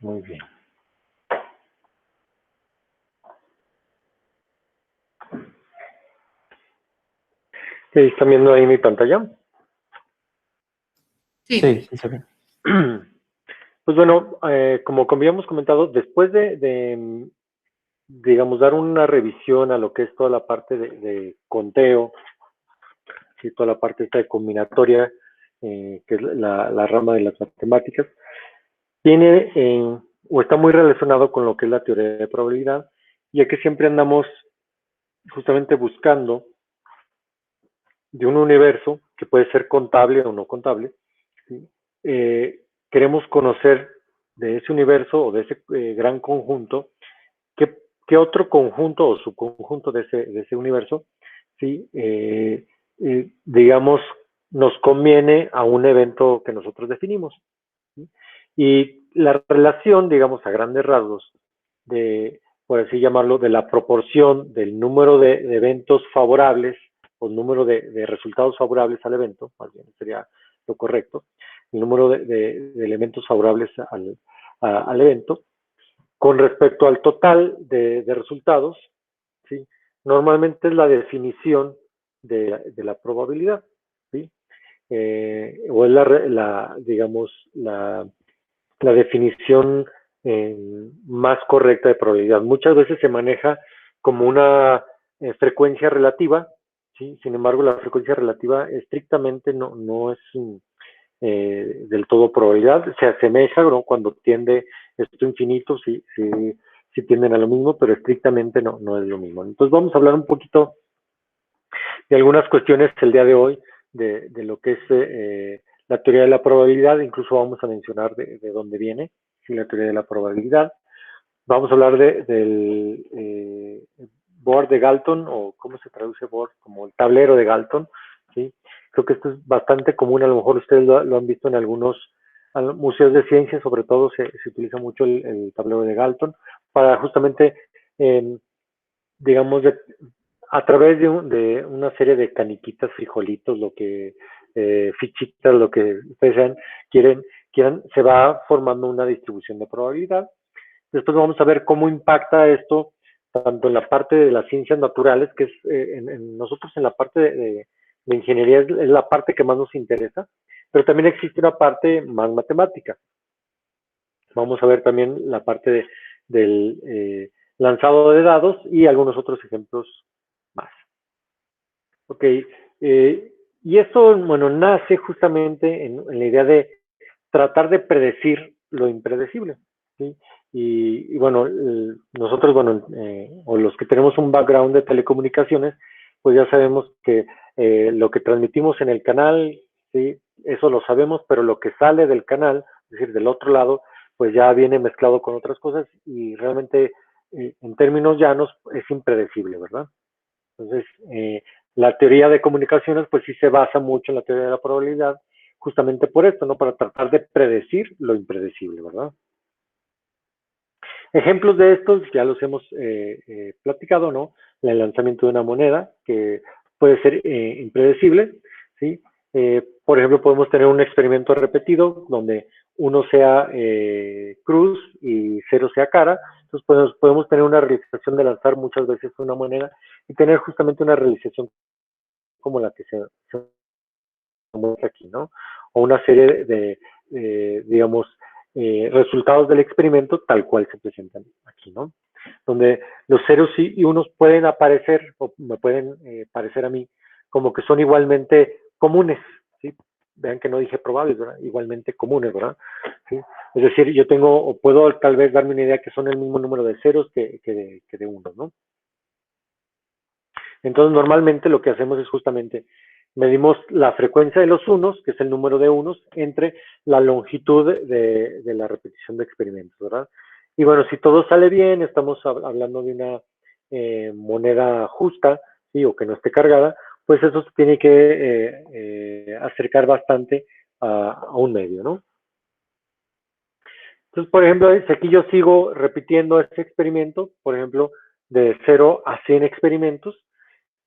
Muy bien. ¿Están viendo ahí mi pantalla? Sí. Sí, se ve. Pues bueno, como habíamos comentado, después digamos, dar una revisión a lo que es toda la parte de conteo, y toda la parte esta de combinatoria, que es la rama de las matemáticas, tiene o está muy relacionado con lo que es la teoría de probabilidad, ya que siempre andamos justamente buscando de un universo que puede ser contable o no contable, ¿sí? Queremos conocer de ese universo o de ese gran conjunto, qué otro conjunto o subconjunto de ese universo, ¿sí? Digamos, nos conviene a un evento que nosotros definimos, ¿sí? Y la relación, digamos, a grandes rasgos, por así llamarlo, de la proporción del número de eventos favorables o número de resultados favorables al evento, más bien sería lo correcto, el número de elementos favorables al evento, con respecto al total de resultados, ¿sí? Normalmente es la definición de la probabilidad, ¿sí? O es digamos, la definición más correcta de probabilidad. Muchas veces se maneja como una frecuencia relativa, ¿sí? Sin embargo, la frecuencia relativa estrictamente no es del todo probabilidad, se asemeja, ¿no? Cuando tiende esto infinito, sí tienden a lo mismo, pero estrictamente no es lo mismo. Entonces vamos a hablar un poquito de algunas cuestiones el día de hoy, de lo que es la teoría de la probabilidad, incluso vamos a mencionar de dónde viene, ¿sí? La teoría de la probabilidad. Vamos a hablar del board de Galton, o cómo se traduce board, como el tablero de Galton, ¿sí? Creo que esto es bastante común, a lo mejor ustedes lo han visto en algunos museos de ciencias, sobre todo se utiliza mucho el tablero de Galton, para justamente, digamos, a través de una serie de caniquitas, frijolitos, fichitas, lo que ustedes sean, quieran, se va formando una distribución de probabilidad. Después vamos a ver cómo impacta esto tanto en la parte de las ciencias naturales, que es nosotros en la parte de ingeniería es la parte que más nos interesa, pero también existe una parte más matemática. Vamos a ver también la parte del lanzado de dados y algunos otros ejemplos más. Ok, y esto, bueno, nace justamente en la idea de tratar de predecir lo impredecible, ¿sí? Bueno, nosotros, bueno, o los que tenemos un background de telecomunicaciones, pues ya sabemos que lo que transmitimos en el canal, ¿sí? Eso lo sabemos, pero lo que sale del canal, es decir, del otro lado, pues ya viene mezclado con otras cosas y realmente, en términos llanos, es impredecible, ¿verdad? Entonces, la teoría de comunicaciones, pues sí se basa mucho en la teoría de la probabilidad, justamente por esto, ¿no? Para tratar de predecir lo impredecible, ¿verdad? Ejemplos de estos ya los hemos platicado, ¿no? El lanzamiento de una moneda, que puede ser impredecible, ¿sí? Por ejemplo, podemos tener un experimento repetido donde uno sea cruz y cero sea cara. Entonces podemos tener una realización de lanzar muchas veces una moneda y tener justamente una realización como la que se muestra aquí, ¿no? O una serie digamos, resultados del experimento tal cual se presentan aquí, ¿no? Donde los ceros y unos pueden aparecer, o me pueden parecer a mí, como que son igualmente comunes, ¿sí? Vean que no dije probables, ¿verdad? Igualmente comunes, ¿verdad? ¿Sí? Es decir, yo tengo, o puedo tal vez darme una idea que son el mismo número de ceros que de unos, ¿no? Entonces, normalmente lo que hacemos es justamente medimos la frecuencia de los unos, que es el número de unos, entre la longitud de la repetición de experimentos, ¿verdad? Y bueno, si todo sale bien, estamos hablando de una moneda justa, ¿sí? O que no esté cargada, pues eso se tiene que acercar bastante a un medio, ¿no? Entonces, por ejemplo, si aquí yo sigo repitiendo este experimento, por ejemplo, de 0 a 100 experimentos,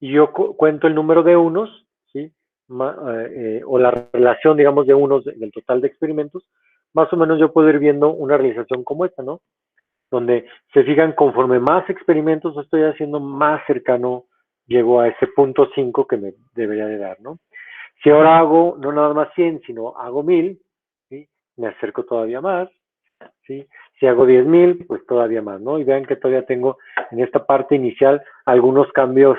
y yo cuento el número de unos, ¿sí? O la relación, digamos, de unos del total de experimentos, más o menos yo puedo ir viendo una realización como esta, ¿no? Donde se fijan, conforme más experimentos estoy haciendo, más cercano llego a ese punto 5 que me debería de dar, ¿no? Si ahora hago no nada más 100, sino hago 1000, ¿sí? Me acerco todavía más, ¿sí? Si hago 10,000, pues todavía más, ¿no? Y vean que todavía tengo en esta parte inicial algunos cambios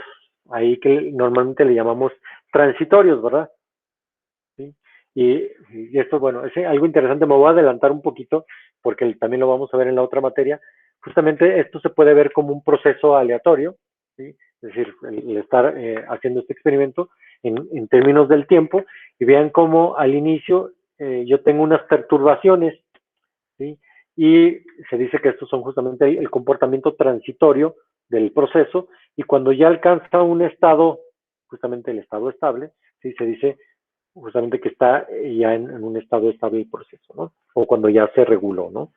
ahí que normalmente le llamamos transitorios, ¿verdad? ¿Sí? Y esto, bueno, es algo interesante. Me voy a adelantar un poquito porque también lo vamos a ver en la otra materia. Justamente esto se puede ver como un proceso aleatorio, ¿sí? Es decir, el estar haciendo este experimento en términos del tiempo, y vean cómo al inicio yo tengo unas perturbaciones, ¿sí? Y se dice que estos son justamente el comportamiento transitorio del proceso, y cuando ya alcanza un estado, justamente el estado estable, ¿sí? Se dice justamente que está ya en un estado estable el proceso, ¿no? O cuando ya se reguló, ¿no?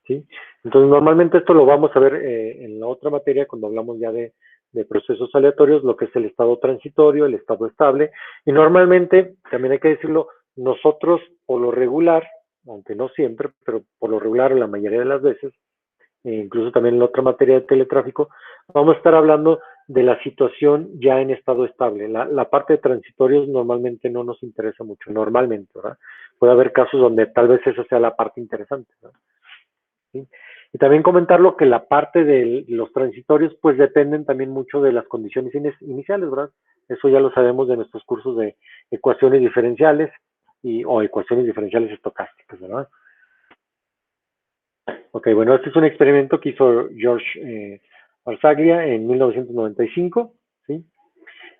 ¿Sí? Entonces, normalmente esto lo vamos a ver en la otra materia cuando hablamos ya de procesos aleatorios, lo que es el estado transitorio, el estado estable, y normalmente, también hay que decirlo, nosotros por lo regular, aunque no siempre, pero por lo regular la mayoría de las veces, incluso también en la otra materia de teletráfico, vamos a estar hablando de la situación ya en estado estable. La parte de transitorios normalmente no nos interesa mucho, normalmente, ¿verdad? Puede haber casos donde tal vez esa sea la parte interesante, ¿no? ¿Sí? Y también comentarlo que la parte de los transitorios pues dependen también mucho de las condiciones iniciales, ¿verdad? Eso ya lo sabemos de nuestros cursos de ecuaciones diferenciales o ecuaciones diferenciales estocásticas, ¿verdad? Ok, bueno, este es un experimento que hizo George Barsaglia en 1995, ¿sí?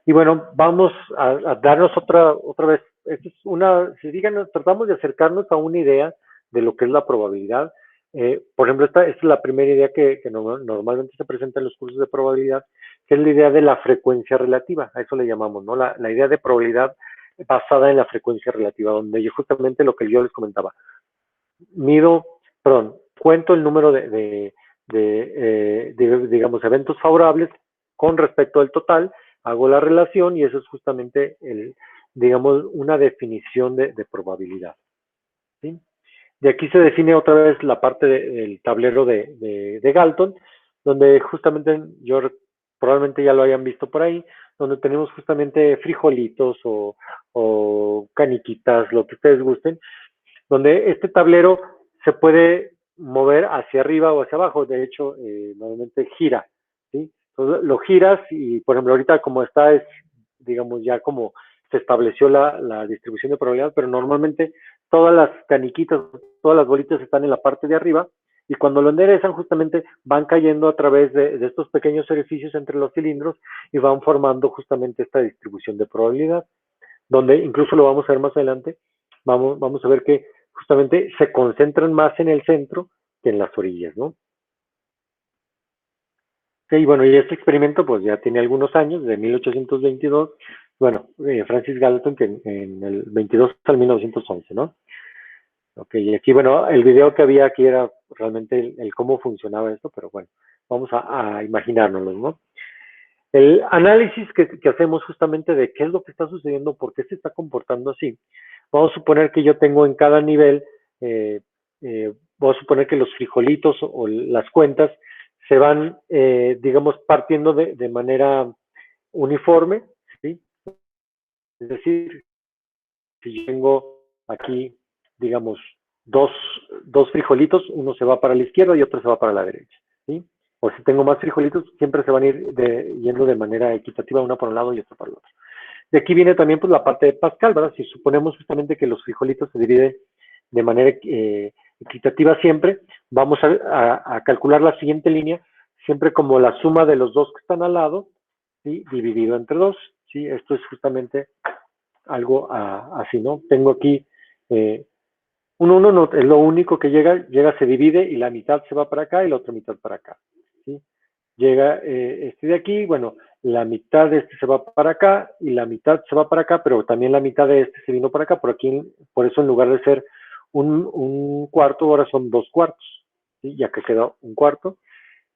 Y bueno, vamos a darnos otra vez, esta es una, si digan, tratamos de acercarnos a una idea de lo que es la probabilidad. Por ejemplo, esta es la primera idea que normalmente se presenta en los cursos de probabilidad, que es la idea de la frecuencia relativa, a eso le llamamos, ¿no? La idea de probabilidad basada en la frecuencia relativa, donde yo justamente lo que yo les comentaba, mido, perdón, cuento el número digamos, eventos favorables con respecto al total, hago la relación y eso es justamente, digamos, una definición de probabilidad, ¿sí? De aquí se define otra vez la parte del tablero de Galton, donde justamente probablemente ya lo hayan visto por ahí, donde tenemos justamente frijolitos o caniquitas, lo que ustedes gusten, donde este tablero se puede mover hacia arriba o hacia abajo, de hecho, normalmente gira, ¿sí? Entonces lo giras y, por ejemplo, ahorita como está es, digamos, ya como se estableció la distribución de probabilidad, pero normalmente todas las caniquitas, todas las bolitas están en la parte de arriba, y cuando lo enderezan justamente van cayendo a través de estos pequeños orificios entre los cilindros y van formando justamente esta distribución de probabilidad, donde incluso lo vamos a ver más adelante, vamos a ver que justamente se concentran más en el centro que en las orillas, ¿no? Y bueno, y este experimento pues ya tiene algunos años, de 1822, bueno, Francis Galton, que en el 22 al 1911, ¿no? Ok, y aquí, bueno, el video que había aquí era realmente el cómo funcionaba esto, pero bueno, vamos a imaginárnoslo, ¿no? El análisis que hacemos justamente de qué es lo que está sucediendo, por qué se está comportando así. Vamos a suponer que yo tengo en cada nivel, eh, vamos a suponer que los frijolitos o las cuentas se van, digamos, partiendo de manera uniforme, ¿sí? Es decir, si yo tengo aquí, digamos, dos, dos frijolitos, uno se va para la izquierda y otro se va para la derecha, ¿sí? O si tengo más frijolitos, siempre se van a ir yendo de manera equitativa, una para un lado y otra para el otro. De aquí viene también pues la parte de Pascal, ¿verdad? Si suponemos justamente que los frijolitos se dividen de manera equitativa siempre, vamos a calcular la siguiente línea, siempre como la suma de los dos que están al lado, ¿sí? Dividido entre dos, ¿sí? Esto es justamente algo así, ¿no? Tengo aquí eh, uno no, es lo único que llega, se divide y la mitad se va para acá y la otra mitad para acá, ¿sí? Llega este de aquí, bueno, la mitad de este se va para acá y la mitad se va para acá, pero también la mitad de este se vino para acá, por aquí, por eso en lugar de ser un cuarto, ahora son dos cuartos, ¿sí? Ya que quedó un cuarto.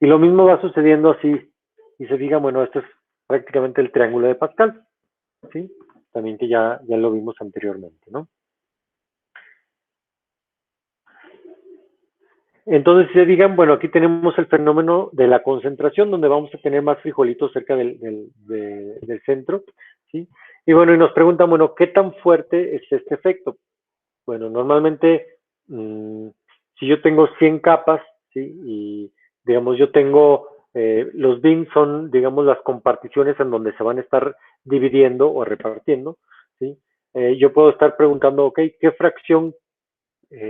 Y lo mismo va sucediendo así, y se diga, bueno, esto es prácticamente el triángulo de Pascal, ¿sí? También que ya lo vimos anteriormente, ¿no? Entonces, si se digan, bueno, aquí tenemos el fenómeno de la concentración, donde vamos a tener más frijolitos cerca del centro, ¿sí? Y bueno, y nos preguntan, bueno, ¿qué tan fuerte es este efecto? Bueno, normalmente, mmm, si yo tengo 100 capas, ¿sí? Y, digamos, yo tengo, los bins son, digamos, las comparticiones en donde se van a estar dividiendo o repartiendo, ¿sí? Yo puedo estar preguntando, ok, ¿qué fracción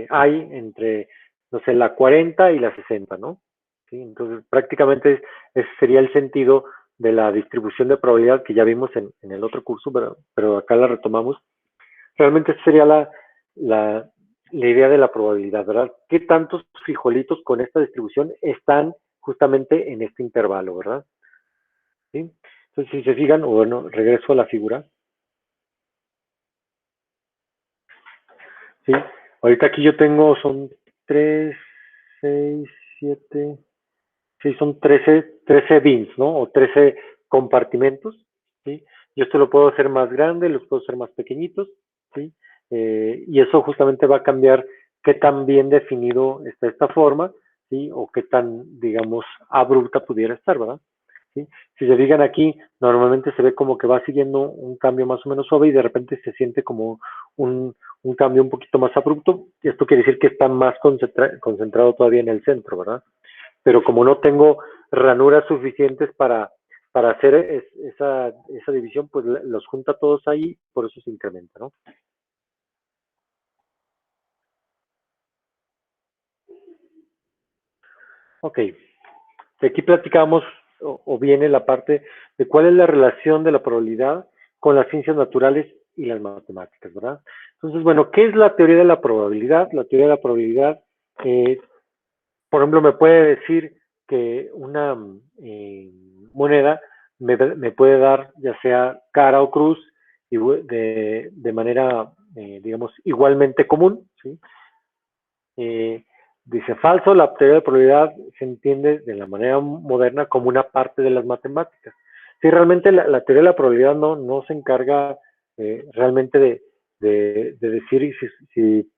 hay entre, no sé, la 40 y la 60, ¿no? ¿Sí? Entonces, prácticamente ese sería el sentido de la distribución de probabilidad que ya vimos en el otro curso, pero acá la retomamos. Realmente sería la, la idea de la probabilidad, ¿verdad? ¿Qué tantos frijolitos con esta distribución están justamente en este intervalo, ¿verdad? ¿Sí? Entonces, si se fijan, o bueno, regreso a la figura, ¿sí? Ahorita aquí yo tengo, son 3, 6, 7, sí, son 13 bins, ¿no? O 13 compartimentos, ¿sí? Yo esto lo puedo hacer más grande, los puedo hacer más pequeñitos, ¿sí? Y eso justamente va a cambiar qué tan bien definido está esta forma, ¿sí? O qué tan, digamos, abrupta pudiera estar, ¿verdad? ¿Sí? Si se fijan aquí, normalmente se ve como que va siguiendo un cambio más o menos suave y de repente se siente como un cambio un poquito más abrupto. Y esto quiere decir que está más concentrado todavía en el centro, ¿verdad? Pero como no tengo ranuras suficientes para hacer esa división, pues los junta todos ahí, por eso se incrementa, ¿no? Ok, de aquí platicamos o viene la parte de cuál es la relación de la probabilidad con las ciencias naturales y las matemáticas, ¿verdad? Entonces, bueno, ¿qué es la teoría de la probabilidad? La teoría de la probabilidad, eh, por ejemplo, me puede decir que una moneda me puede dar ya sea cara o cruz de manera, digamos, igualmente común, ¿sí? Eh, Dice falso, la teoría de probabilidad se entiende de la manera moderna como una parte de las matemáticas. Sí, realmente la teoría de la probabilidad no se encarga realmente de decir si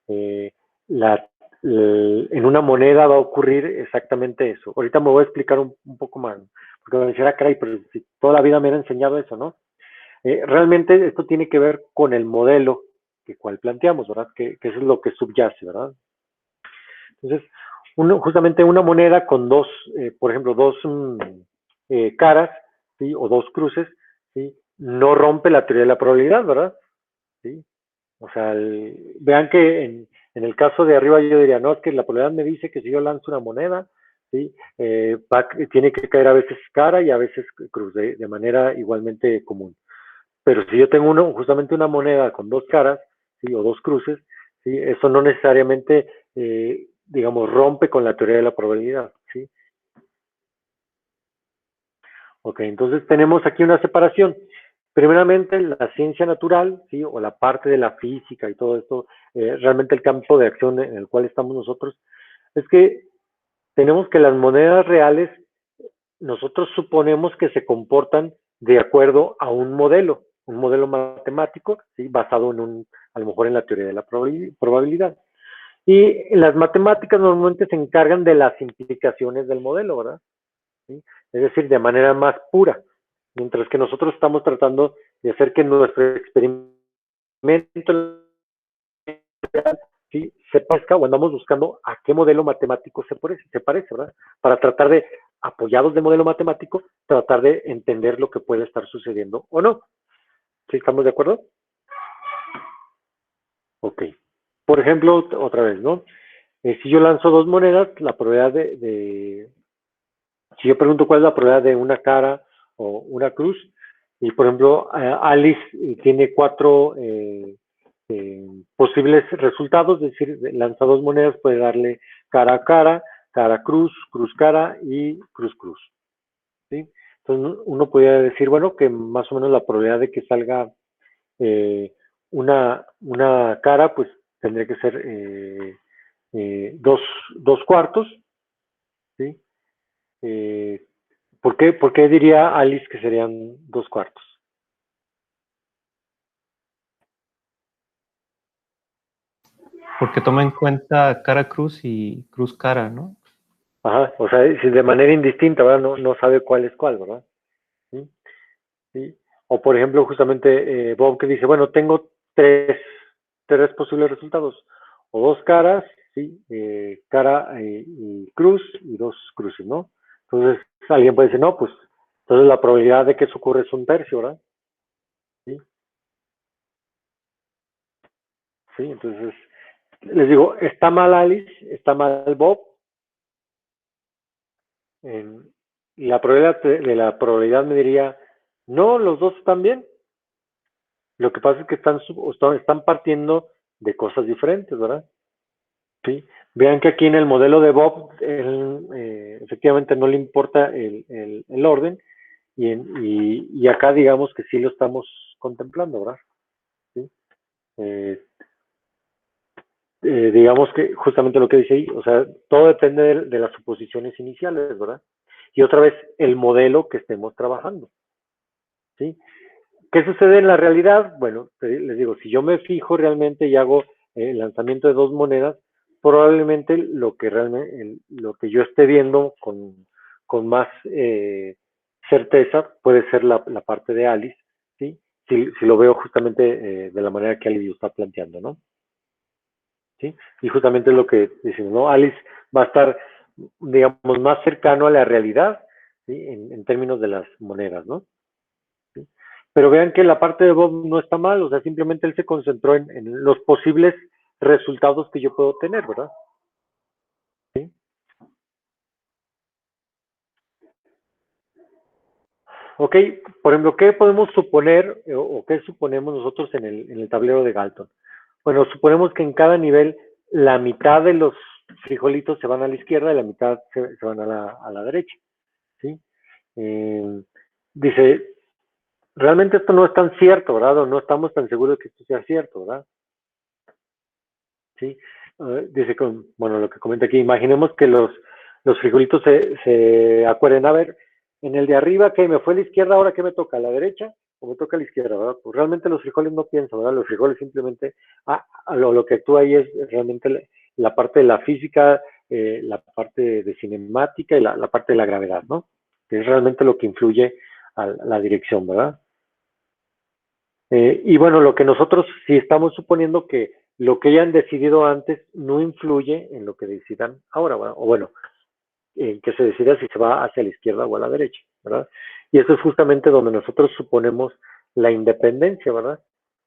eh, la, en una moneda va a ocurrir exactamente eso. Ahorita me voy a explicar un poco más, porque me decía, caray, pero si toda la vida me han enseñado eso, ¿no? Realmente esto tiene que ver con el modelo que cual planteamos, ¿verdad? Que eso es lo que subyace, ¿verdad? Entonces, justamente una moneda con dos, por ejemplo, dos caras, ¿sí? O dos cruces, ¿sí? No rompe la teoría de la probabilidad, ¿verdad? ¿Sí? O sea, vean que en el caso de arriba yo diría, no, es que la probabilidad me dice que si yo lanzo una moneda, ¿sí? Tiene que caer a veces cara y a veces cruz, de manera igualmente común. Pero si yo tengo justamente una moneda con dos caras, ¿sí? O dos cruces, ¿sí? Eso no necesariamente, digamos, rompe con la teoría de la probabilidad, ¿sí? Ok, entonces tenemos aquí una separación. Primeramente, la ciencia natural, ¿sí? O la parte de la física y todo esto, realmente el campo de acción en el cual estamos nosotros, es que tenemos que las monedas reales, nosotros suponemos que se comportan de acuerdo a un modelo matemático, ¿sí? Basado a lo mejor en la teoría de la probabilidad. Y las matemáticas normalmente se encargan de las implicaciones del modelo, ¿verdad? ¿Sí? Es decir, de manera más pura, mientras que nosotros estamos tratando de hacer que nuestro experimento ¿sí? Se parezca o andamos buscando a qué modelo matemático se parece, ¿verdad? Para tratar de, apoyados del modelo matemático, tratar de entender lo que puede estar sucediendo o no. ¿Sí estamos de acuerdo? Ok. Por ejemplo, otra vez, ¿no? Si yo lanzo dos monedas, la probabilidad si yo pregunto cuál es la probabilidad de una cara o una cruz, y por ejemplo, Alice tiene cuatro posibles resultados, es decir, lanza dos monedas, puede darle cara a cara cruz, cruz cara y cruz cruz. ¿Sí? Entonces uno podría decir, bueno, que más o menos la probabilidad de que salga eh, una cara, pues tendría que ser dos cuartos, ¿sí? Eh, por qué diría Alice que serían dos cuartos? Porque toma en cuenta cara cruz y cruz cara, ¿no? Ajá, o sea, si de manera indistinta, ¿verdad? No sabe cuál es cuál, ¿verdad? ¿Sí? ¿Sí? O por ejemplo, justamente Bob que dice, bueno, tengo tres posibles resultados, o dos caras, ¿sí? Cara y cruz, y dos cruces, ¿no? Entonces, alguien puede decir, no, pues, entonces la probabilidad de que eso ocurra es un tercio, ¿verdad? Sí, sí, entonces, les digo, está mal Alice, está mal Bob, en, y la probabilidad de la probabilidad me diría, no, los dos están bien. Lo que pasa es que están partiendo de cosas diferentes, ¿verdad? Sí. Vean que aquí en el modelo de Bob, él, efectivamente no le importa el orden, y acá digamos que sí lo estamos contemplando, ¿verdad? ¿Sí? Eh, digamos que justamente lo que dice ahí, o sea, todo depende de las suposiciones iniciales, ¿verdad? Y otra vez, el modelo que estemos trabajando, ¿sí? ¿Qué sucede en la realidad? Bueno, les digo, si yo me fijo realmente y hago el lanzamiento de dos monedas, probablemente lo que yo esté viendo con más certeza puede ser la parte de Alice, ¿sí? Si lo veo justamente de la manera que Alice lo está planteando, ¿no? ¿Sí? Y justamente es lo que decimos, ¿no? Alice va a estar, digamos, más cercano a la realidad, ¿sí? En términos de las monedas, ¿no? ¿Sí? Pero vean que la parte de Bob no está mal, o sea, simplemente él se concentró en los posibles resultados que yo puedo tener, ¿verdad? ¿Sí? Ok, por ejemplo, ¿qué podemos suponer o qué suponemos nosotros en el tablero de Galton? Bueno, suponemos que en cada nivel la mitad de los frijolitos se van a la izquierda y la mitad se van a la derecha, ¿sí? Eh, dice, realmente esto no es tan cierto, ¿verdad? O no estamos tan seguros de que esto sea cierto, ¿verdad? ¿Sí? Dice, bueno, lo que comenta aquí, imaginemos que los frijolitos se acuerden, a ver, en el de arriba, que me fue a la izquierda, ahora qué me toca, a la derecha o me toca a la izquierda, ¿verdad? Pues realmente los frijoles no piensan, ¿verdad? Los frijoles simplemente, lo que actúa ahí es realmente la parte de la física, la parte de cinemática y la parte de la gravedad, ¿no? Que es realmente lo que influye a la dirección, ¿verdad? Y bueno, lo que nosotros sí estamos suponiendo que lo que hayan decidido antes no influye en lo que decidan ahora, ¿verdad? O bueno, en que se decida si se va hacia la izquierda o a la derecha, ¿verdad? Y eso es justamente donde nosotros suponemos la independencia, ¿verdad?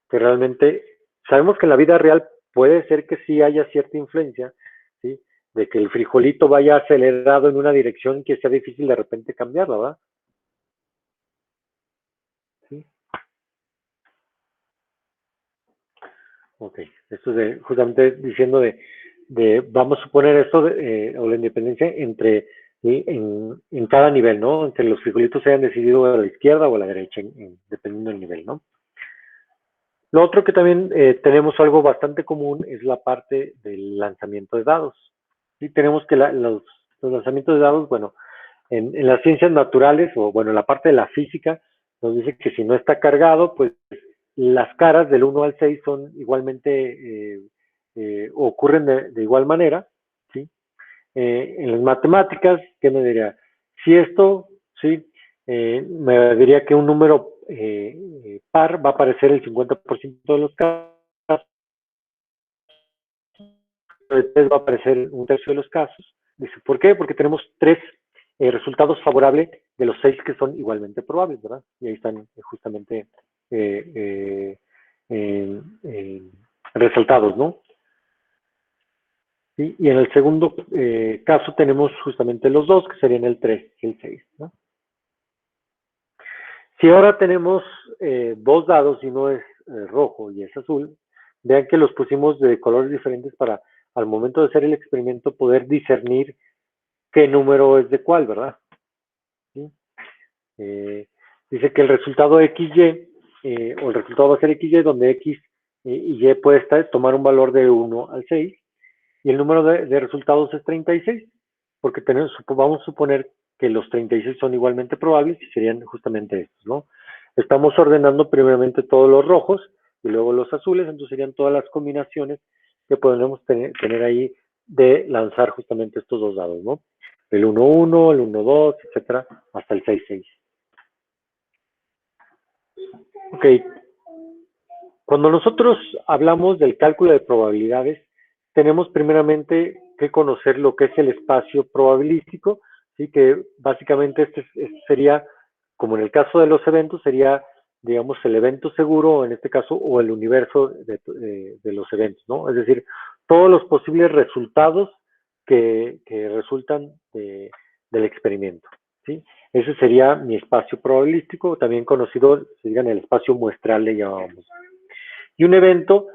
Que realmente sabemos que en la vida real puede ser que sí haya cierta influencia, ¿sí? De que el frijolito vaya acelerado en una dirección que sea difícil de repente cambiarla, ¿verdad? ¿Sí? Ok, esto es justamente diciendo vamos a suponer esto, o la independencia en cada nivel, ¿no? Entre los frijolitos se hayan decidido a la izquierda o a la derecha, dependiendo del nivel, ¿no? Lo otro que también tenemos algo bastante común es la parte del lanzamiento de dados. Y tenemos que los lanzamientos de dados, bueno, en las ciencias naturales, o bueno, en la parte de la física, nos dice que si no está cargado, pues las caras del 1 al 6 son igualmente, ocurren de igual manera, ¿sí? En las matemáticas, ¿qué me diría? Si esto, ¿sí? Me diría que un número par va a aparecer el 50% de los casos, el 3 va a aparecer un tercio de los casos. Dice, ¿por qué? Porque tenemos tres resultados favorables de los 6 que son igualmente probables, ¿verdad? Y ahí están justamente eh, resaltados, ¿no? ¿Sí? Y en el segundo caso tenemos justamente los dos, que serían el 3 y el 6, ¿no? Si ahora tenemos dos dados y uno es rojo y es azul, vean que los pusimos de colores diferentes para al momento de hacer el experimento poder discernir qué número es de cuál, ¿verdad? ¿Sí? Eh, dice que el resultado XY, o el resultado va a ser XY, donde X y Y puede tomar un valor de 1 al 6, y el número de resultados es 36, porque vamos a suponer que los 36 son igualmente probables y serían justamente estos, ¿no? Estamos ordenando primeramente todos los rojos y luego los azules, entonces serían todas las combinaciones que podemos tener ahí de lanzar justamente estos dos dados, ¿no? El 1-1, el 1-2, etcétera, hasta el 6-6. Ok. Cuando nosotros hablamos del cálculo de probabilidades, tenemos primeramente que conocer lo que es el espacio probabilístico, ¿sí? Que básicamente este sería, como en el caso de los eventos, sería, digamos, el evento seguro, en este caso, o el universo de los eventos, ¿no? Es decir, todos los posibles resultados que resultan del experimento, ¿sí? Ese sería mi espacio probabilístico, también conocido, sería en el espacio muestral, le llamamos. Y un evento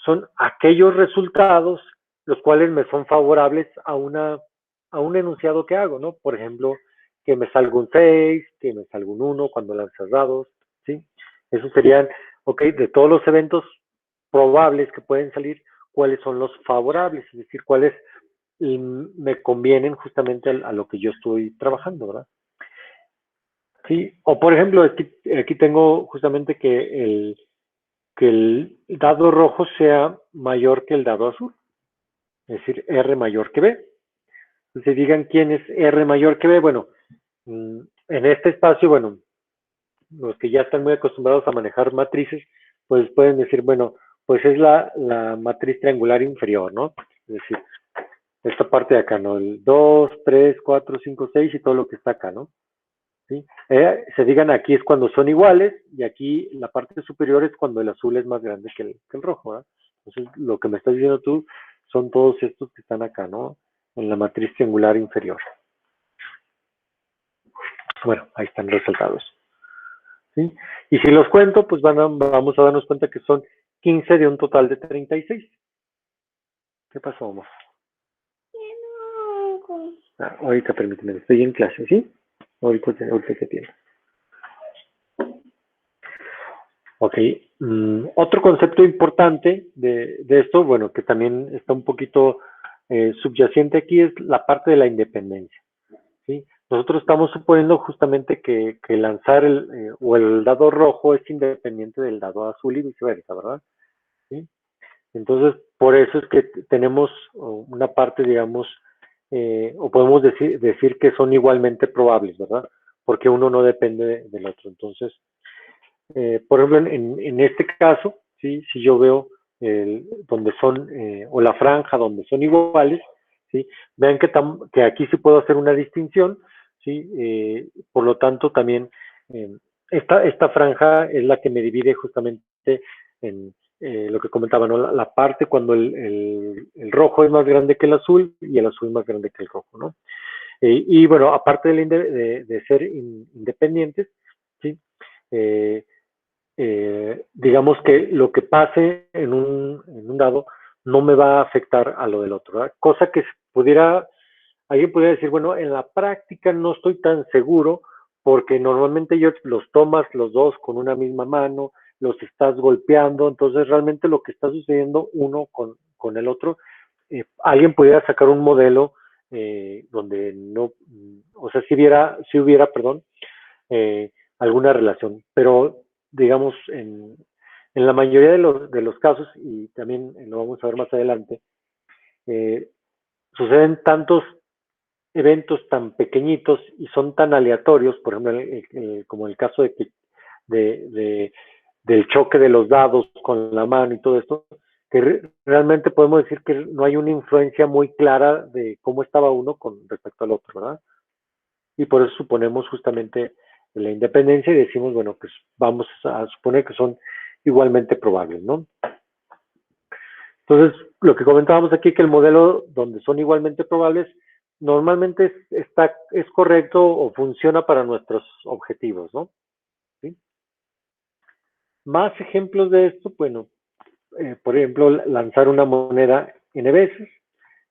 son aquellos resultados los cuales me son favorables a un enunciado que hago, ¿no? Por ejemplo, que me salga un 6, que me salga un 1 cuando lanzas dados, ¿sí? Esos serían, ok, de todos los eventos probables que pueden salir, cuáles son los favorables, es decir, cuáles me convienen justamente a lo que yo estoy trabajando, ¿verdad? Sí, o por ejemplo, aquí tengo justamente que el dado rojo sea mayor que el dado azul, es decir, R mayor que B. Entonces digan quién es R mayor que B. Bueno, en este espacio, bueno, los que ya están muy acostumbrados a manejar matrices, pues pueden decir, bueno, pues es la matriz triangular inferior, ¿no? Es decir, esta parte de acá, ¿no? El 2, 3, 4, 5, 6 y todo lo que está acá, ¿no? ¿Sí? Se digan aquí es cuando son iguales y aquí la parte superior es cuando el azul es más grande que el rojo, ¿verdad? Entonces lo que me estás diciendo tú son todos estos que están acá, ¿no? En la matriz triangular inferior. Bueno, ahí están resaltados. ¿Sí? Y si los cuento, pues vamos a darnos cuenta que son 15 de un total de 36. ¿Qué pasó, amor? Ahorita permíteme, estoy en clase, ¿sí? Ahorita que tiene. Ok, otro concepto importante de esto, bueno, que también está un poquito subyacente aquí, es la parte de la independencia, ¿sí? Nosotros estamos suponiendo justamente que lanzar o el dado rojo es independiente del dado azul y viceversa, ¿verdad? ¿Sí? Entonces, por eso es que tenemos una parte, digamos, o podemos decir que son igualmente probables, ¿verdad? Porque uno no depende del otro. Entonces, por ejemplo, en este caso, ¿sí? Si yo veo donde son, o la franja donde son iguales, ¿sí? Vean que aquí sí puedo hacer una distinción, ¿sí? Por lo tanto, también esta franja es la que me divide justamente en lo que comentaba, ¿no? La parte cuando el rojo es más grande que el azul y el azul es más grande que el rojo, ¿no? Y bueno, aparte de ser independientes, ¿sí? Eh, digamos que lo que pase en un dado no me va a afectar a lo del otro, ¿verdad? Cosa que alguien pudiera decir, bueno, en la práctica no estoy tan seguro porque normalmente los tomas los dos con una misma mano, los estás golpeando, entonces realmente lo que está sucediendo uno con el otro, alguien pudiera sacar un modelo donde no, o sea, si hubiera, perdón, alguna relación, pero digamos, en la mayoría de los casos, y también lo vamos a ver más adelante, eh, suceden tantos eventos tan pequeñitos y son tan aleatorios, por ejemplo, como el caso de, de, del choque de los dados con la mano y todo esto, que realmente podemos decir que no hay una influencia muy clara de cómo estaba uno con respecto al otro, ¿verdad? Y por eso suponemos justamente la independencia y decimos, bueno, pues vamos a suponer que son igualmente probables, ¿no? Entonces, lo que comentábamos aquí, que el modelo donde son igualmente probables, normalmente es correcto o funciona para nuestros objetivos, ¿no? ¿Sí? Más ejemplos de esto, bueno, por ejemplo, lanzar una moneda n veces,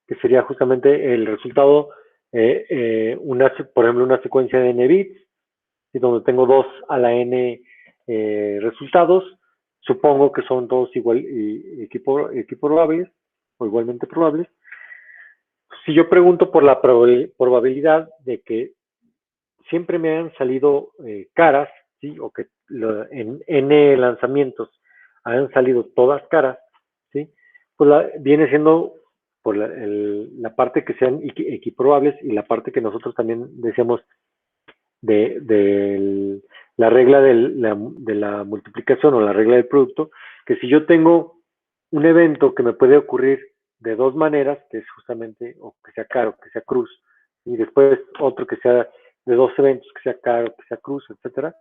que sería justamente el resultado, por ejemplo, una secuencia de n bits, y donde tengo 2 a la n resultados, supongo que son todos equiprobables o igualmente probables. Si yo pregunto por la probabilidad de que siempre me hayan salido caras, ¿sí? O que en n lanzamientos hayan salido todas caras, ¿sí? pues viene siendo por la parte que sean equiprobables y la parte que nosotros también decíamos de la regla de la multiplicación o la regla del producto, que si yo tengo un evento que me puede ocurrir de dos maneras, que es justamente o que sea car o que sea cruz, y después otro que sea de dos eventos, que sea car o que sea cruz, etcétera.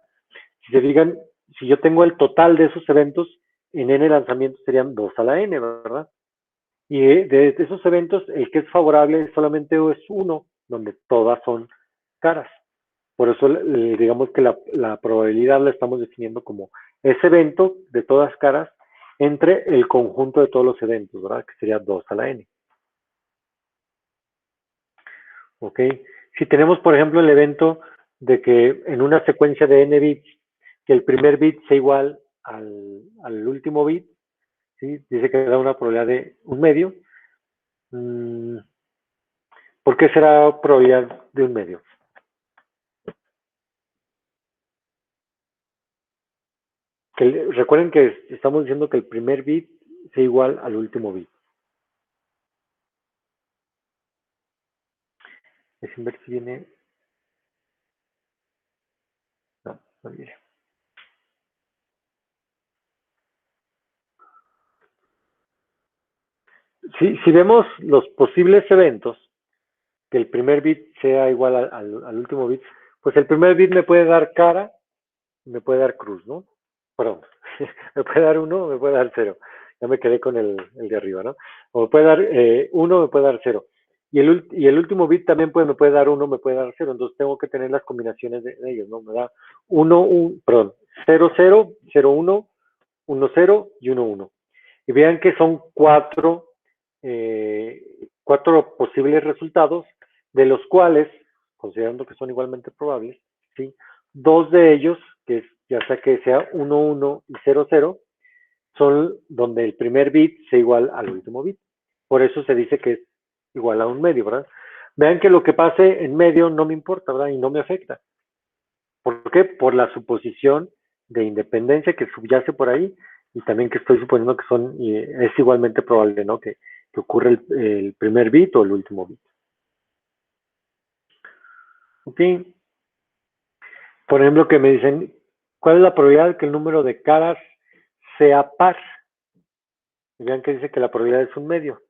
Si se fijan, si yo tengo el total de esos eventos, en n lanzamientos serían 2 a la n, ¿verdad? Y de esos eventos, el que es favorable solamente es uno, donde todas son caras. Por eso, digamos que la probabilidad la estamos definiendo como ese evento de todas caras entre el conjunto de todos los eventos, ¿verdad? Que sería 2 a la n. ¿Ok? Si tenemos, por ejemplo, el evento de que en una secuencia de n bits, que el primer bit sea igual al último bit, ¿sí? Dice que da una probabilidad de un medio. ¿Por qué será probabilidad de un medio? Recuerden que estamos diciendo que el primer bit sea igual al último bit. Es ver si viene. No, no viene. Si vemos los posibles eventos, que el primer bit sea igual al último bit, pues el primer bit me puede dar cara y me puede dar cruz, ¿no? Perdón, me puede dar 1 o me puede dar 0. Ya me quedé con el de arriba, ¿no? O me puede dar 1 o me puede dar 0. Y el último bit también me puede dar 1 o me puede dar 0. Entonces tengo que tener las combinaciones de ellos, ¿no? Me da 0, 0, 0, 1, 1, 0 y 1, 1. Y vean que son cuatro posibles resultados, de los cuales, considerando que son igualmente probables, ¿sí? Dos de ellos, que es ya sea que sea 1, 1 y 0, 0, son donde el primer bit sea igual al último bit. Por eso se dice que es igual a un medio, ¿verdad? Vean que lo que pase en medio no me importa, ¿verdad? Y no me afecta. ¿Por qué? Por la suposición de independencia que subyace por ahí y también que estoy suponiendo que es igualmente probable, ¿no? Que ocurra el primer bit o el último bit. ¿Ok? Por ejemplo, que me dicen, ¿cuál es la probabilidad de que el número de caras sea par? Y vean que dice que la probabilidad es un medio.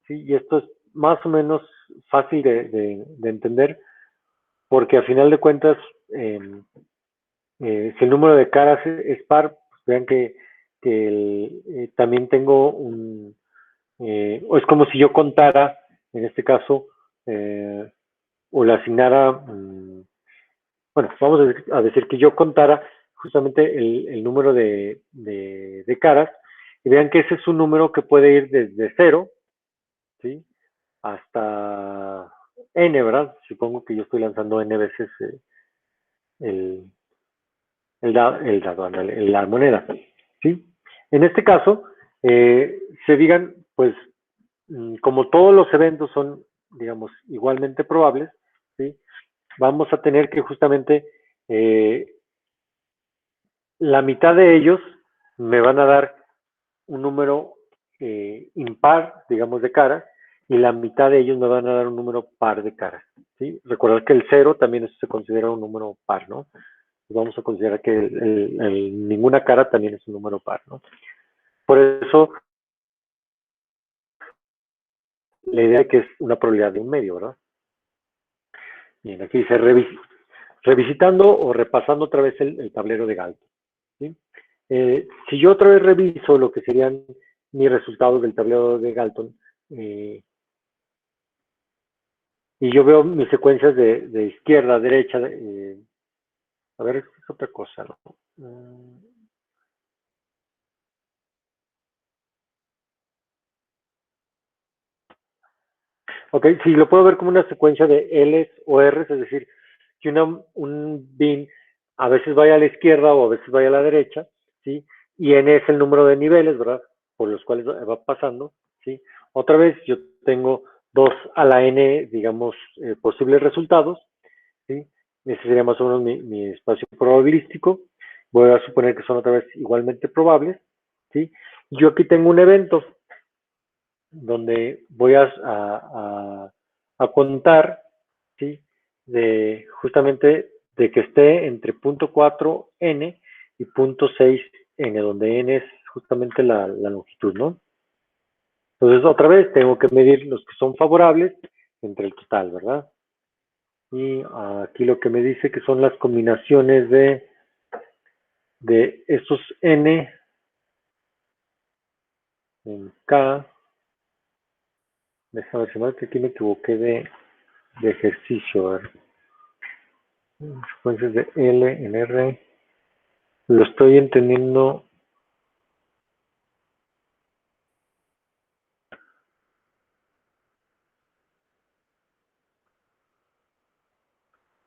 ¿Sí? Y esto es más o menos fácil de entender, porque a final de cuentas, si el número de caras es par, pues vean que también tengo o es como si yo contara, en este caso, o le asignara, bueno, vamos a decir que yo contara justamente el número de caras, y vean que ese es un número que puede ir desde 0, ¿sí? Hasta n, ¿verdad? Supongo que yo estoy lanzando n veces el, dado, la moneda, ¿sí? En este caso, se digan, pues, como todos los eventos son, digamos, igualmente probables, ¿sí? Vamos a tener que justamente la mitad de ellos me van a dar un número impar, digamos, de caras, y la mitad de ellos me van a dar un número par de caras, ¿sí? Recordar que el 0 también se considera un número par, ¿no? Vamos a considerar que ninguna cara también es un número par, ¿no? Por eso, la idea es que es una probabilidad de un medio, ¿verdad? Bien, aquí dice revisitando o repasando otra vez el tablero de Galton, ¿sí? Si yo otra vez reviso lo que serían mis resultados del tablero de Galton, y yo veo mis secuencias de izquierda a derecha, a ver, es otra cosa, ¿no? Ok, si lo puedo ver como una secuencia de L's o R's, es decir, que un bin a veces vaya a la izquierda o a veces vaya a la derecha, ¿sí? Y N es el número de niveles, ¿verdad? Por los cuales va pasando, ¿sí? Otra vez yo tengo 2 a la N, digamos, posibles resultados, ¿sí? Ese sería más o menos mi espacio probabilístico. Voy a suponer que son otra vez igualmente probables, ¿sí? Yo aquí tengo un evento, donde voy a contar, ¿sí? Justamente de que esté entre 0.4n y 0.6n, donde n es justamente la longitud, ¿no? Entonces, otra vez, tengo que medir los que son favorables entre el total, ¿verdad? Y aquí lo que me dice que son las combinaciones de estos n en k. Déjame ver si mal que aquí me equivoqué de ejercicio. A ver. Secuencias de L en R. Lo estoy entendiendo.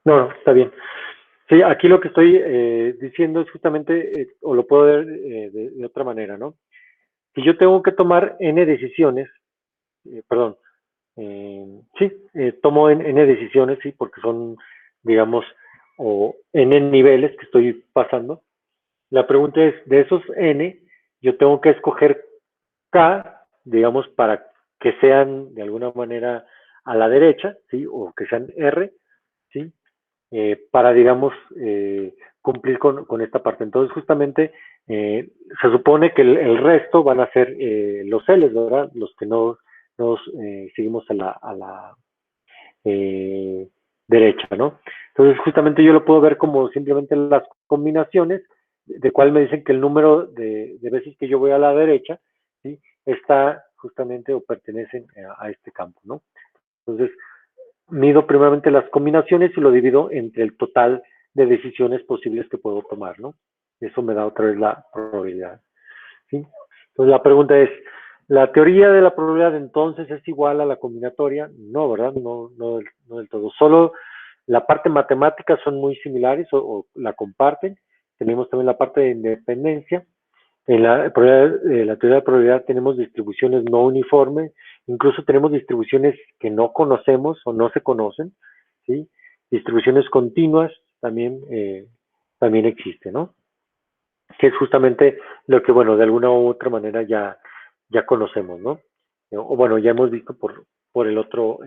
No, está bien. Sí, aquí lo que estoy diciendo es justamente, o lo puedo ver de otra manera, ¿no? Si yo tengo que tomar n decisiones, perdón, sí, tomo n decisiones, sí, porque son, digamos, o n niveles que estoy pasando. La pregunta es, de esos n, yo tengo que escoger k, digamos, para que sean de alguna manera a la derecha, sí, o que sean r, sí, para, digamos, cumplir con esta parte. Entonces, justamente, se supone que el resto van a ser los L's, ¿verdad? Los que no nos seguimos a la derecha, ¿no? Entonces, justamente yo lo puedo ver como simplemente las combinaciones, de cuál me dicen que el número de veces que yo voy a la derecha, ¿sí? Está justamente o pertenecen a este campo, ¿no? Entonces, mido primeramente las combinaciones y lo divido entre el total de decisiones posibles que puedo tomar, ¿no? Eso me da otra vez la probabilidad, ¿sí? Entonces la pregunta es, ¿la teoría de la probabilidad entonces es igual a la combinatoria? No, ¿verdad? No del todo. Solo la parte matemática son muy similares o la comparten. Tenemos también la parte de independencia. En la teoría de probabilidad tenemos distribuciones no uniformes, incluso tenemos distribuciones que no conocemos o no se conocen, ¿sí? Distribuciones continuas también, también existen, ¿no? Que es justamente lo que, bueno, de alguna u otra manera ya conocemos, ¿no? O bueno, ya hemos visto por el otro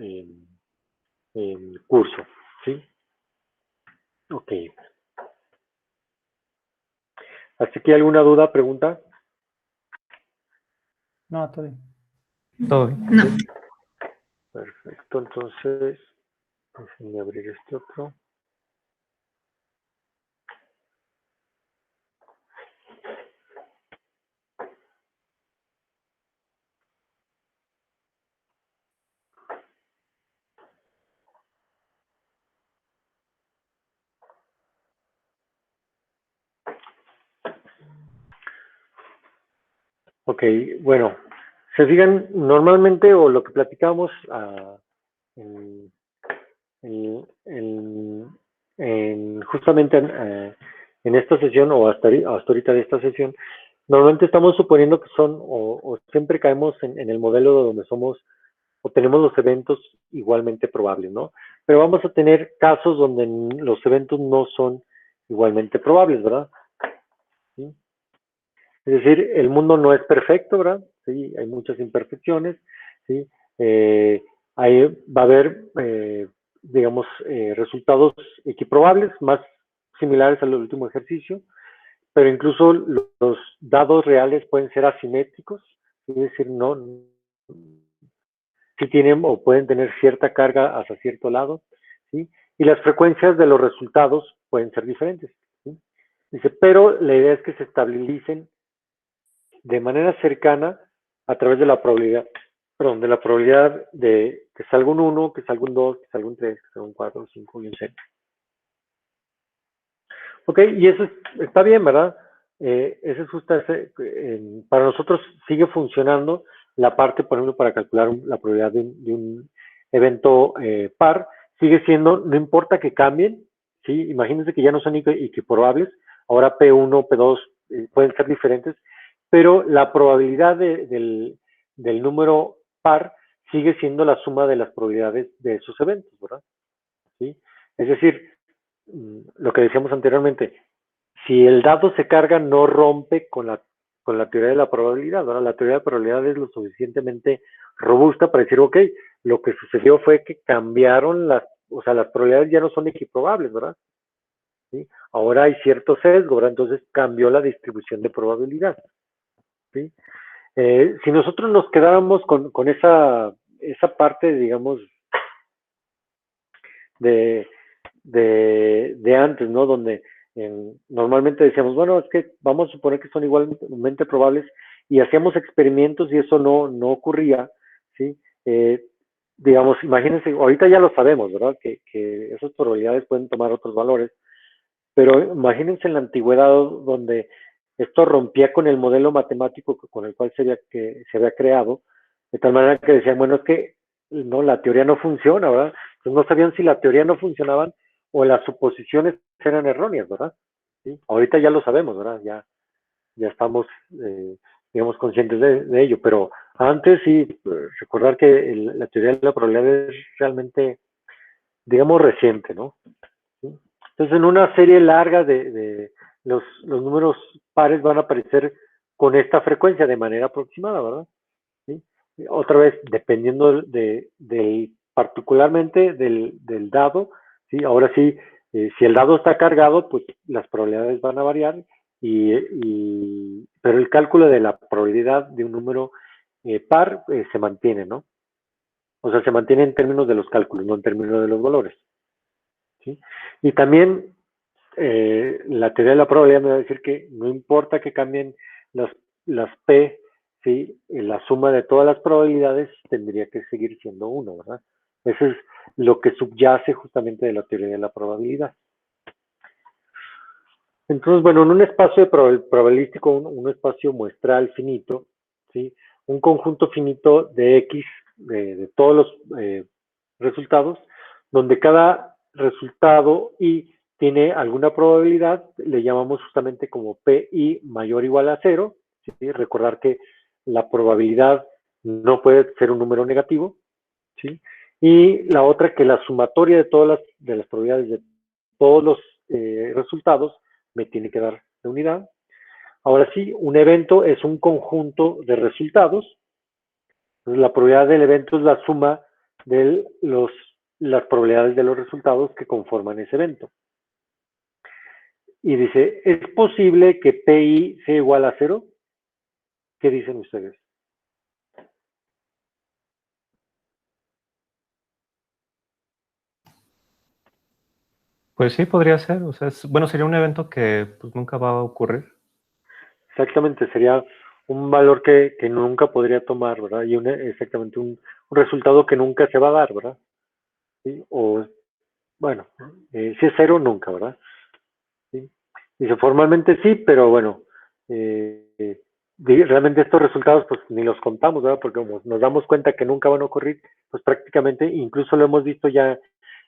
curso, ¿sí? Ok. ¿Así que alguna duda, pregunta? No, todo bien. Todo bien. No. Perfecto, entonces, déjenme abrir este otro. Ok, bueno, se fijan normalmente o lo que platicamos en, justamente en esta sesión o hasta ahorita de esta sesión, normalmente estamos suponiendo que son o siempre caemos en el modelo donde somos o tenemos los eventos igualmente probables, ¿no? Pero vamos a tener casos donde los eventos no son igualmente probables, ¿verdad? ¿Sí? Es decir, el mundo no es perfecto, ¿verdad? Sí, hay muchas imperfecciones, ¿sí? Ahí va a haber, digamos, resultados equiprobables, más similares al último ejercicio, pero incluso los dados reales pueden ser asimétricos, es decir, no, sí tienen o pueden tener cierta carga hacia cierto lado, ¿sí? Y las frecuencias de los resultados pueden ser diferentes, ¿sí? Dice, pero la idea es que se estabilicen de manera cercana a través de la probabilidad, perdón, de la probabilidad de que salga un 1, que salga un 2, que salga un 3, que salga un 4, un 5 y un 6. Ok, y eso está bien, ¿verdad? Ese es justo para nosotros sigue funcionando la parte, por ejemplo, para calcular la probabilidad de un evento par, sigue siendo, no importa que cambien, ¿sí? Imagínense que ya no son equiprobables, ahora P1, P2 pueden ser diferentes, pero la probabilidad del número par sigue siendo la suma de las probabilidades de esos eventos, ¿verdad? ¿Sí? Es decir, lo que decíamos anteriormente, si el dado se carga, no rompe con la con la teoría de la probabilidad. Ahora, la teoría de la probabilidad es lo suficientemente robusta para decir, ok, lo que sucedió fue que cambiaron o sea, las probabilidades ya no son equiprobables, ¿verdad? ¿Sí? Ahora hay cierto sesgo, ¿verdad? Entonces cambió la distribución de probabilidad, ¿sí? Si nosotros nos quedáramos con esa parte, digamos, de, de antes, ¿no? Donde normalmente decíamos, bueno, es que vamos a suponer que son igualmente probables y hacíamos experimentos y eso no ocurría, ¿sí? Digamos, imagínense, ahorita ya lo sabemos, ¿verdad? Que esas probabilidades pueden tomar otros valores, pero imagínense en la antigüedad donde esto rompía con el modelo matemático con el cual que se había creado, de tal manera que decían, bueno, es que no, la teoría no funciona, ¿verdad? Entonces no sabían si la teoría no funcionaban o las suposiciones eran erróneas, ¿verdad? ¿Sí? Ahorita ya lo sabemos, ¿verdad? Ya estamos, digamos, conscientes de ello, pero antes sí, recordar que la teoría de la probabilidad es realmente, digamos, reciente, ¿no? ¿Sí? Entonces, en una serie larga de los números pares van a aparecer con esta frecuencia de manera aproximada, ¿verdad? ¿Sí? Otra vez, dependiendo particularmente del dado, ¿sí? Ahora sí, si el dado está cargado, pues las probabilidades van a variar, pero el cálculo de la probabilidad de un número par se mantiene, ¿no? O sea, se mantiene en términos de los cálculos, no en términos de los valores, ¿sí? Y también la teoría de la probabilidad me va a decir que no importa que cambien las, las P, ¿sí? La suma de todas las probabilidades tendría que seguir siendo 1, ¿verdad? Eso es lo que subyace justamente de la teoría de la probabilidad. Entonces, bueno, en un espacio probabilístico, un espacio muestral finito, ¿sí? Un conjunto finito de X, de todos los resultados, donde cada resultado Y tiene alguna probabilidad, le llamamos justamente como PI mayor o igual a 0, ¿sí? Recordar que la probabilidad no puede ser un número negativo, ¿sí? Y la otra que la sumatoria de las probabilidades de todos los resultados me tiene que dar la unidad. Ahora sí, un evento es un conjunto de resultados. Entonces, la probabilidad del evento es la suma de las probabilidades de los resultados que conforman ese evento. Y dice, ¿es posible que PI sea igual a 0? ¿Qué dicen ustedes? Pues sí, podría ser. O sea, bueno, sería un evento que pues, nunca va a ocurrir. Exactamente, sería un valor que nunca podría tomar, ¿verdad? Y exactamente un resultado que nunca se va a dar, ¿verdad? ¿Sí? O, bueno, si es 0, nunca, ¿verdad? ¿Sí? Dice, formalmente sí, pero bueno, realmente estos resultados pues ni los contamos, ¿verdad? Porque como nos damos cuenta que nunca van a ocurrir, pues prácticamente, incluso lo hemos visto ya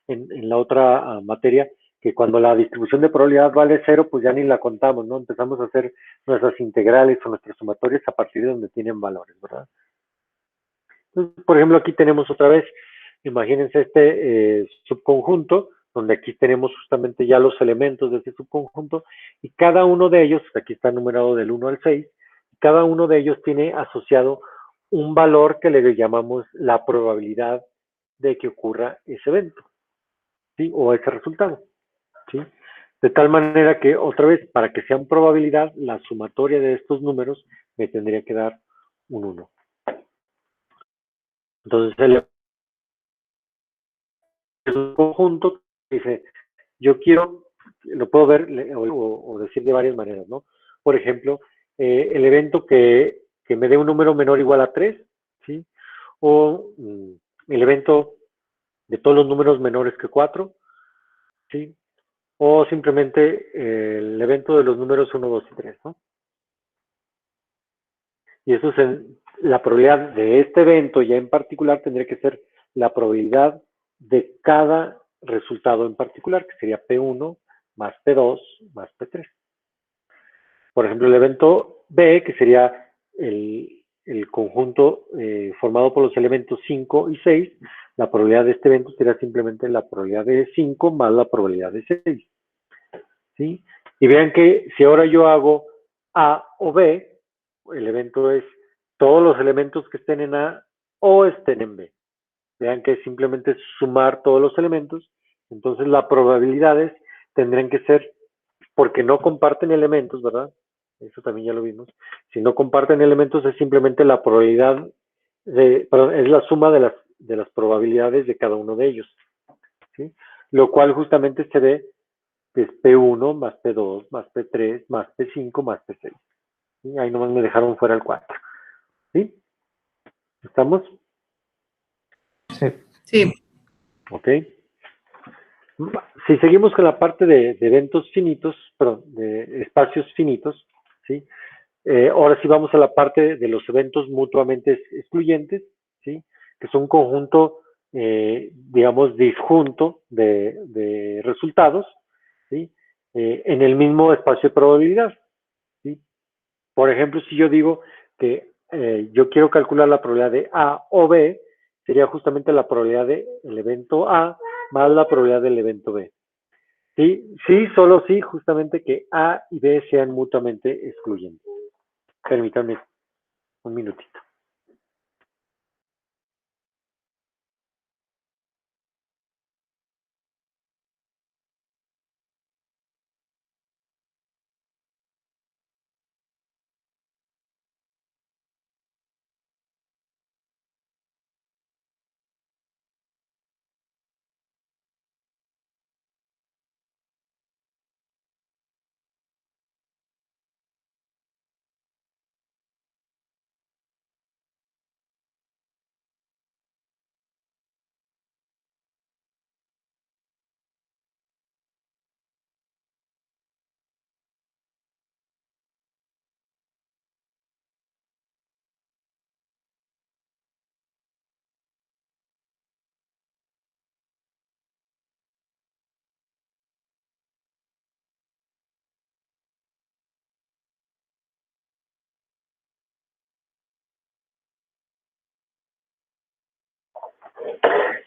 en la otra materia, que cuando la distribución de probabilidad vale 0, pues ya ni la contamos, ¿no? Empezamos a hacer nuestras integrales o nuestras sumatorias a partir de donde tienen valores, ¿verdad? Entonces, por ejemplo, aquí tenemos otra vez, imagínense este subconjunto, donde aquí tenemos justamente ya los elementos de este subconjunto, y cada uno de ellos, aquí está numerado del 1 al 6, cada uno de ellos tiene asociado un valor que le llamamos la probabilidad de que ocurra ese evento, ¿sí? O ese resultado, ¿sí? De tal manera que, otra vez, para que sea una probabilidad, la sumatoria de estos números me tendría que dar un 1. Entonces, el conjunto dice, yo quiero, lo puedo ver o decir de varias maneras, ¿no? Por ejemplo, el evento que me dé un número menor o igual a 3, ¿sí? O el evento de todos los números menores que 4, ¿sí? O simplemente el evento de los números 1, 2 y 3, ¿no? Y eso es la probabilidad de este evento ya en particular tendría que ser la probabilidad de cada resultado en particular, que sería P1 más P2 más P3. Por ejemplo, el evento B, que sería el conjunto formado por los elementos 5 y 6, la probabilidad de este evento sería simplemente la probabilidad de 5 más la probabilidad de 6. ¿Sí? Y vean que si ahora yo hago A o B, el evento es todos los elementos que estén en A o estén en B. Vean que simplemente es sumar todos los elementos, entonces las probabilidades tendrían que ser, porque no comparten elementos, ¿verdad? Eso también ya lo vimos. Si no comparten elementos es simplemente la probabilidad, perdón, es la suma de las probabilidades de cada uno de ellos, ¿sí? Lo cual justamente se ve que es P1 más P2 más P3 más P5 más P6. ¿Sí? Ahí nomás me dejaron fuera el 4. ¿Sí? ¿Estamos? Sí. Sí. Ok. Si seguimos con la parte de eventos finitos, perdón, de espacios finitos, ¿sí? Ahora sí vamos a la parte de los eventos mutuamente excluyentes, ¿sí? Que es un conjunto, digamos, disjunto de resultados, ¿sí? En el mismo espacio de probabilidad, ¿sí? Por ejemplo, si yo digo que yo quiero calcular la probabilidad de A o B, sería justamente la probabilidad del evento A más la probabilidad del evento B. Sí, sí, solo sí, justamente que A y B sean mutuamente excluyentes. Permítanme un minutito.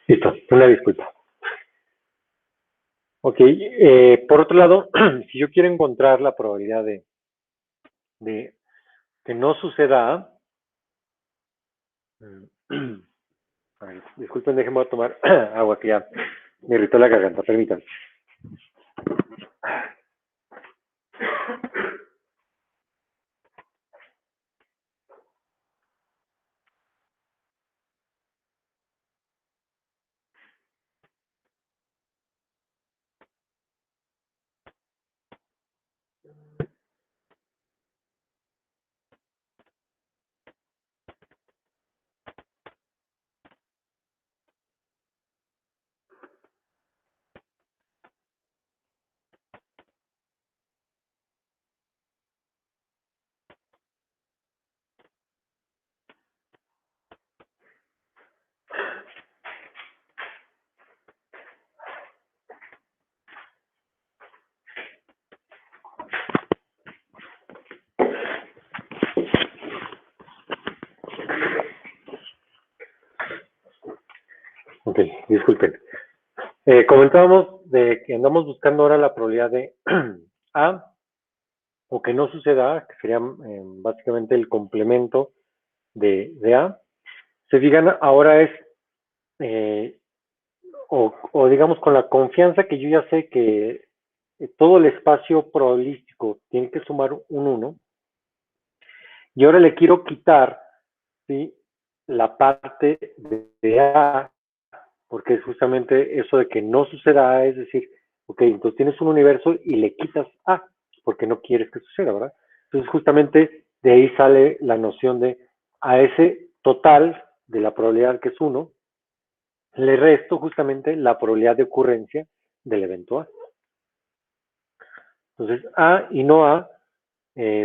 Listo, una disculpa. Ok, por otro lado, si yo quiero encontrar la probabilidad de que no suceda, a ver, disculpen, déjenme tomar agua que ya me irritó la garganta, permítanme. Ok, disculpen. Comentábamos de que andamos buscando ahora la probabilidad de A o que no suceda A, que sería básicamente el complemento de A. Se digan, ahora es, o digamos con la confianza que yo ya sé que todo el espacio probabilístico tiene que sumar un 1, y ahora le quiero quitar, ¿sí?, la parte de A, porque es justamente eso de que no suceda A, es decir, ok, entonces tienes un universo y le quitas A, porque no quieres que suceda, ¿verdad? Entonces justamente de ahí sale la noción de a ese total de la probabilidad que es 1, le resto justamente la probabilidad de ocurrencia del evento A. Entonces A y no A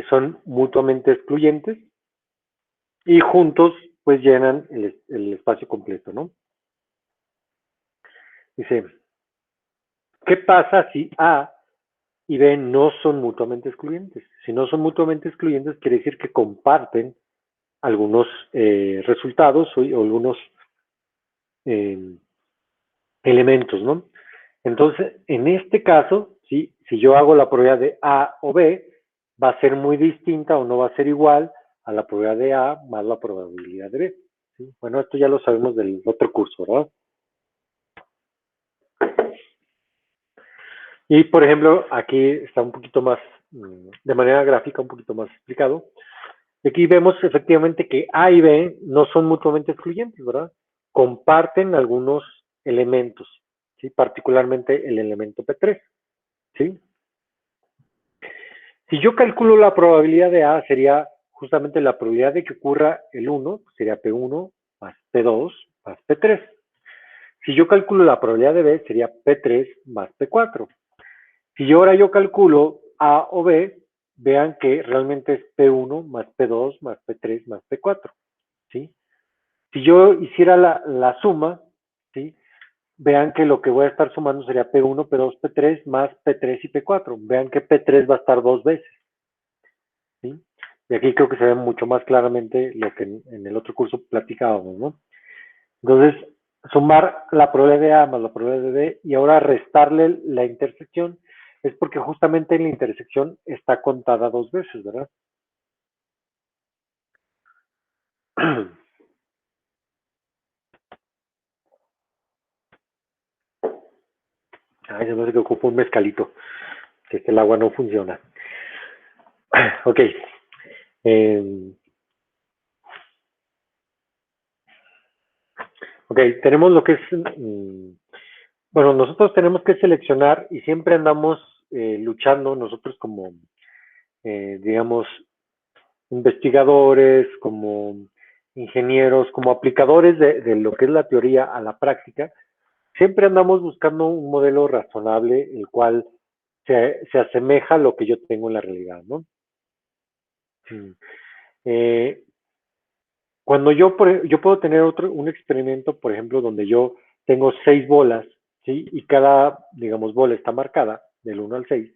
son mutuamente excluyentes y juntos pues llenan el espacio completo, ¿no? Dice, ¿qué pasa si A y B no son mutuamente excluyentes? Si no son mutuamente excluyentes, quiere decir que comparten algunos resultados o algunos elementos, ¿no? Entonces, en este caso, ¿sí?, si yo hago la probabilidad de A o B, va a ser muy distinta o no va a ser igual a la probabilidad de A más la probabilidad de B. ¿Sí? Bueno, esto ya lo sabemos del otro curso, ¿verdad? Y, por ejemplo, aquí está un poquito más, de manera gráfica, un poquito más explicado. Aquí vemos efectivamente que A y B no son mutuamente excluyentes, ¿verdad? Comparten algunos elementos, ¿sí? Particularmente el elemento P3, ¿sí? Si yo calculo la probabilidad de A, sería justamente la probabilidad de que ocurra el 1, sería P1 más P2 más P3. Si yo calculo la probabilidad de B, sería P3 más P4. Si yo ahora calculo A o B, vean que realmente es P1 más P2 más P3 más P4, ¿sí? Si yo hiciera la suma, ¿sí? Vean que lo que voy a estar sumando sería P1, P2, P3 más P3 y P4. Vean que P3 va a estar dos veces, ¿sí? Y aquí creo que se ve mucho más claramente lo que en el otro curso platicábamos, ¿no? Entonces, sumar la probabilidad de A más la probabilidad de B y ahora restarle la intersección es porque justamente en la intersección está contada dos veces, ¿verdad? Ay, se me hace que ocupo un mezcalito, que el agua no funciona. Ok. Ok, tenemos lo que es, bueno, nosotros tenemos que seleccionar y siempre andamos luchando nosotros como, digamos, investigadores, como ingenieros, como aplicadores de lo que es la teoría a la práctica, siempre andamos buscando un modelo razonable, el cual se asemeja a lo que yo tengo en la realidad, ¿no? Eh, Cuando yo puedo tener un experimento, por ejemplo, donde yo tengo 6 bolas, ¿sí? Y cada, digamos, bola está marcada del 1 al 6,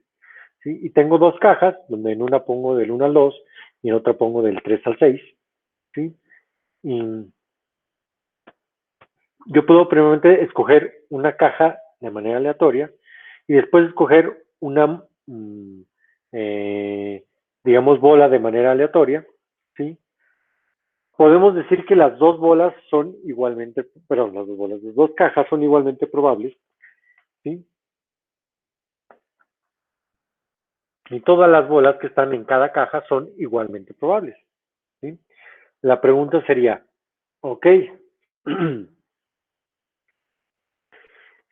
¿sí? Y tengo dos cajas, donde en una pongo del 1 al 2 y en otra pongo del 3 al 6, ¿sí? Y yo puedo primeramente escoger una caja de manera aleatoria y después escoger una, eh, digamos, bola de manera aleatoria, ¿sí? Podemos decir que las dos bolas son igualmente, perdón, las dos bolas, las dos cajas son igualmente probables, ¿sí? Y todas las bolas que están en cada caja son igualmente probables, ¿sí? La pregunta sería, ok,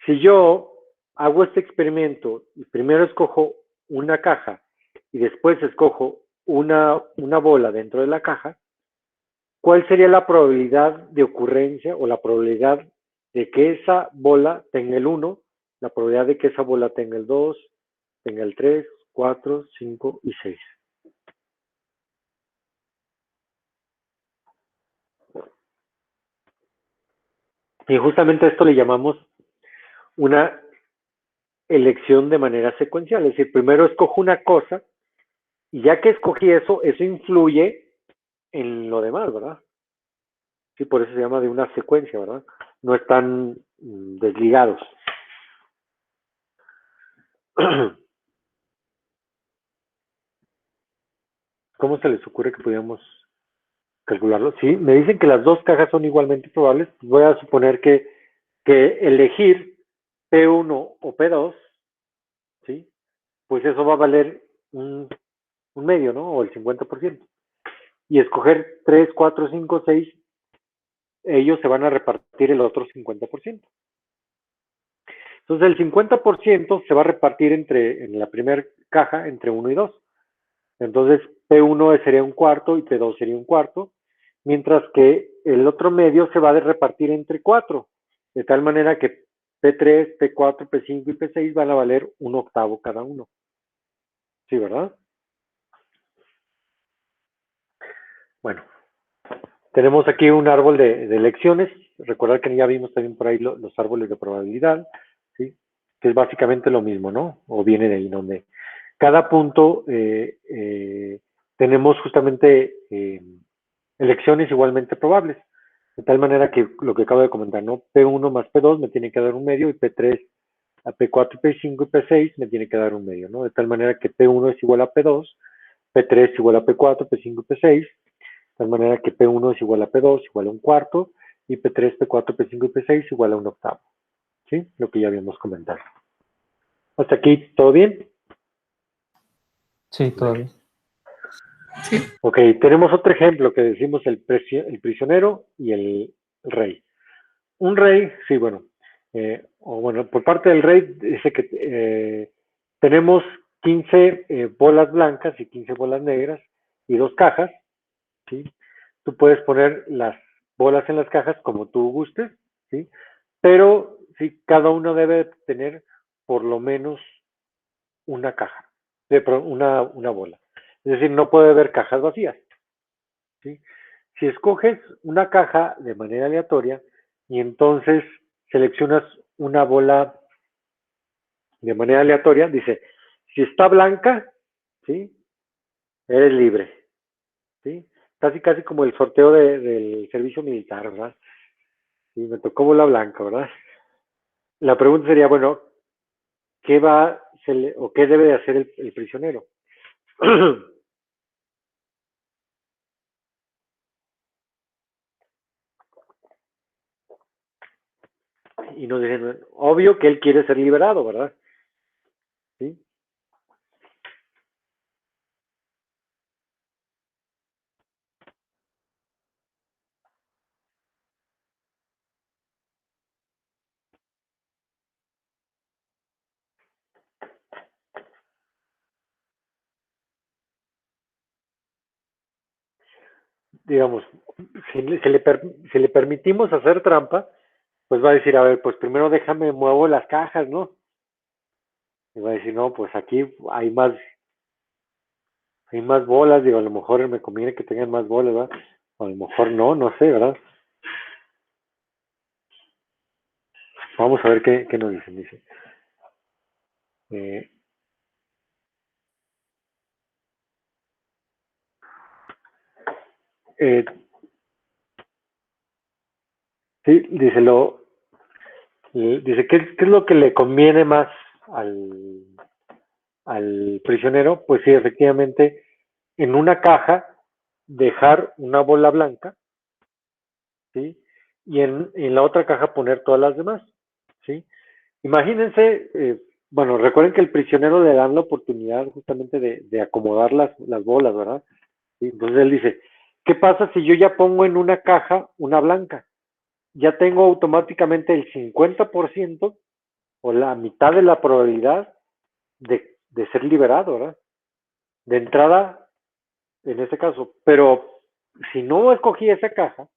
si yo hago este experimento y primero escojo una caja y después escojo una bola dentro de la caja, ¿cuál sería la probabilidad de ocurrencia o la probabilidad de que esa bola tenga el 1, la probabilidad de que esa bola tenga el 2, tenga el 3, 4, 5 y 6? Y justamente esto le llamamos una elección de manera secuencial. Es decir, primero escojo una cosa y ya que escogí eso, eso influye en lo demás, ¿verdad? Sí, por eso se llama de una secuencia, ¿verdad? No están desligados. ¿Cómo se les ocurre que podíamos calcularlo? Sí, me dicen que las dos cajas son igualmente probables. Pues voy a suponer que elegir P1 o P2, ¿sí? Pues eso va a valer un medio, ¿no? O el 50%. Y escoger 3, 4, 5, 6, ellos se van a repartir el otro 50%. Entonces el 50% se va a repartir en la primera caja entre 1 y 2. Entonces P1 sería un cuarto y P2 sería un cuarto, mientras que el otro medio se va a repartir entre 4, de tal manera que P3, P4, P5 y P6 van a valer un octavo cada uno. ¿Sí, verdad? Bueno, tenemos aquí un árbol de elecciones. Recordar que ya vimos también por ahí los árboles de probabilidad, ¿sí? Que es básicamente lo mismo, ¿no? O viene de ahí, donde cada punto tenemos justamente elecciones igualmente probables. De tal manera que lo que acabo de comentar, ¿no? P1 más P2 me tiene que dar un medio y P3 a P4, P5 y P6 me tiene que dar un medio, ¿no? De tal manera que P1 es igual a P2, P3 es igual a P4, P5 y P6, tal manera que P1 es igual a P2 igual a un cuarto, y P3, P4, P5 y P6 igual a un octavo. ¿Sí? Lo que ya habíamos comentado. ¿Hasta aquí todo bien? Sí, todavía. Sí. Ok, tenemos otro ejemplo que decimos el prisionero y el rey. Un rey, sí, bueno, por parte del rey dice que tenemos 15 bolas blancas y 15 bolas negras y 2 cajas, ¿sí? Tú puedes poner las bolas en las cajas como tú gustes, ¿sí? Pero sí, cada uno debe tener por lo menos una caja, una bola. Es decir, no puede haber cajas vacías, ¿sí? Si escoges una caja de manera aleatoria y entonces seleccionas una bola de manera aleatoria, dice, si está blanca, ¿sí? Eres libre, ¿sí? Casi, casi como el sorteo del servicio militar, ¿verdad? Sí, me tocó bola blanca, ¿verdad? La pregunta sería, bueno, ¿qué va o qué debe de hacer el prisionero? Y nos dicen, obvio que él quiere ser liberado, ¿verdad? ¿Sí? Digamos, si le permitimos hacer trampa, pues va a decir, a ver, pues primero déjame muevo las cajas, ¿no? Y va a decir, no, pues aquí hay más bolas, digo, a lo mejor me conviene que tengan más bolas, ¿verdad? O a lo mejor no, no sé, ¿verdad? Vamos a ver qué nos dicen. Dice, eh, eh, sí, dice, ¿qué es lo que le conviene más al prisionero? Pues sí, efectivamente, en una caja dejar una bola blanca, ¿sí? Y en la otra caja poner todas las demás, ¿sí? Imagínense, bueno, recuerden que el prisionero le dan la oportunidad justamente de acomodar las bolas, ¿verdad? ¿Sí? Entonces él dice, ¿qué pasa si yo ya pongo en una caja una blanca? Ya tengo automáticamente el 50% o la mitad de la probabilidad de ser liberado, ¿verdad? De entrada, en ese caso. Pero si no escogí esa caja,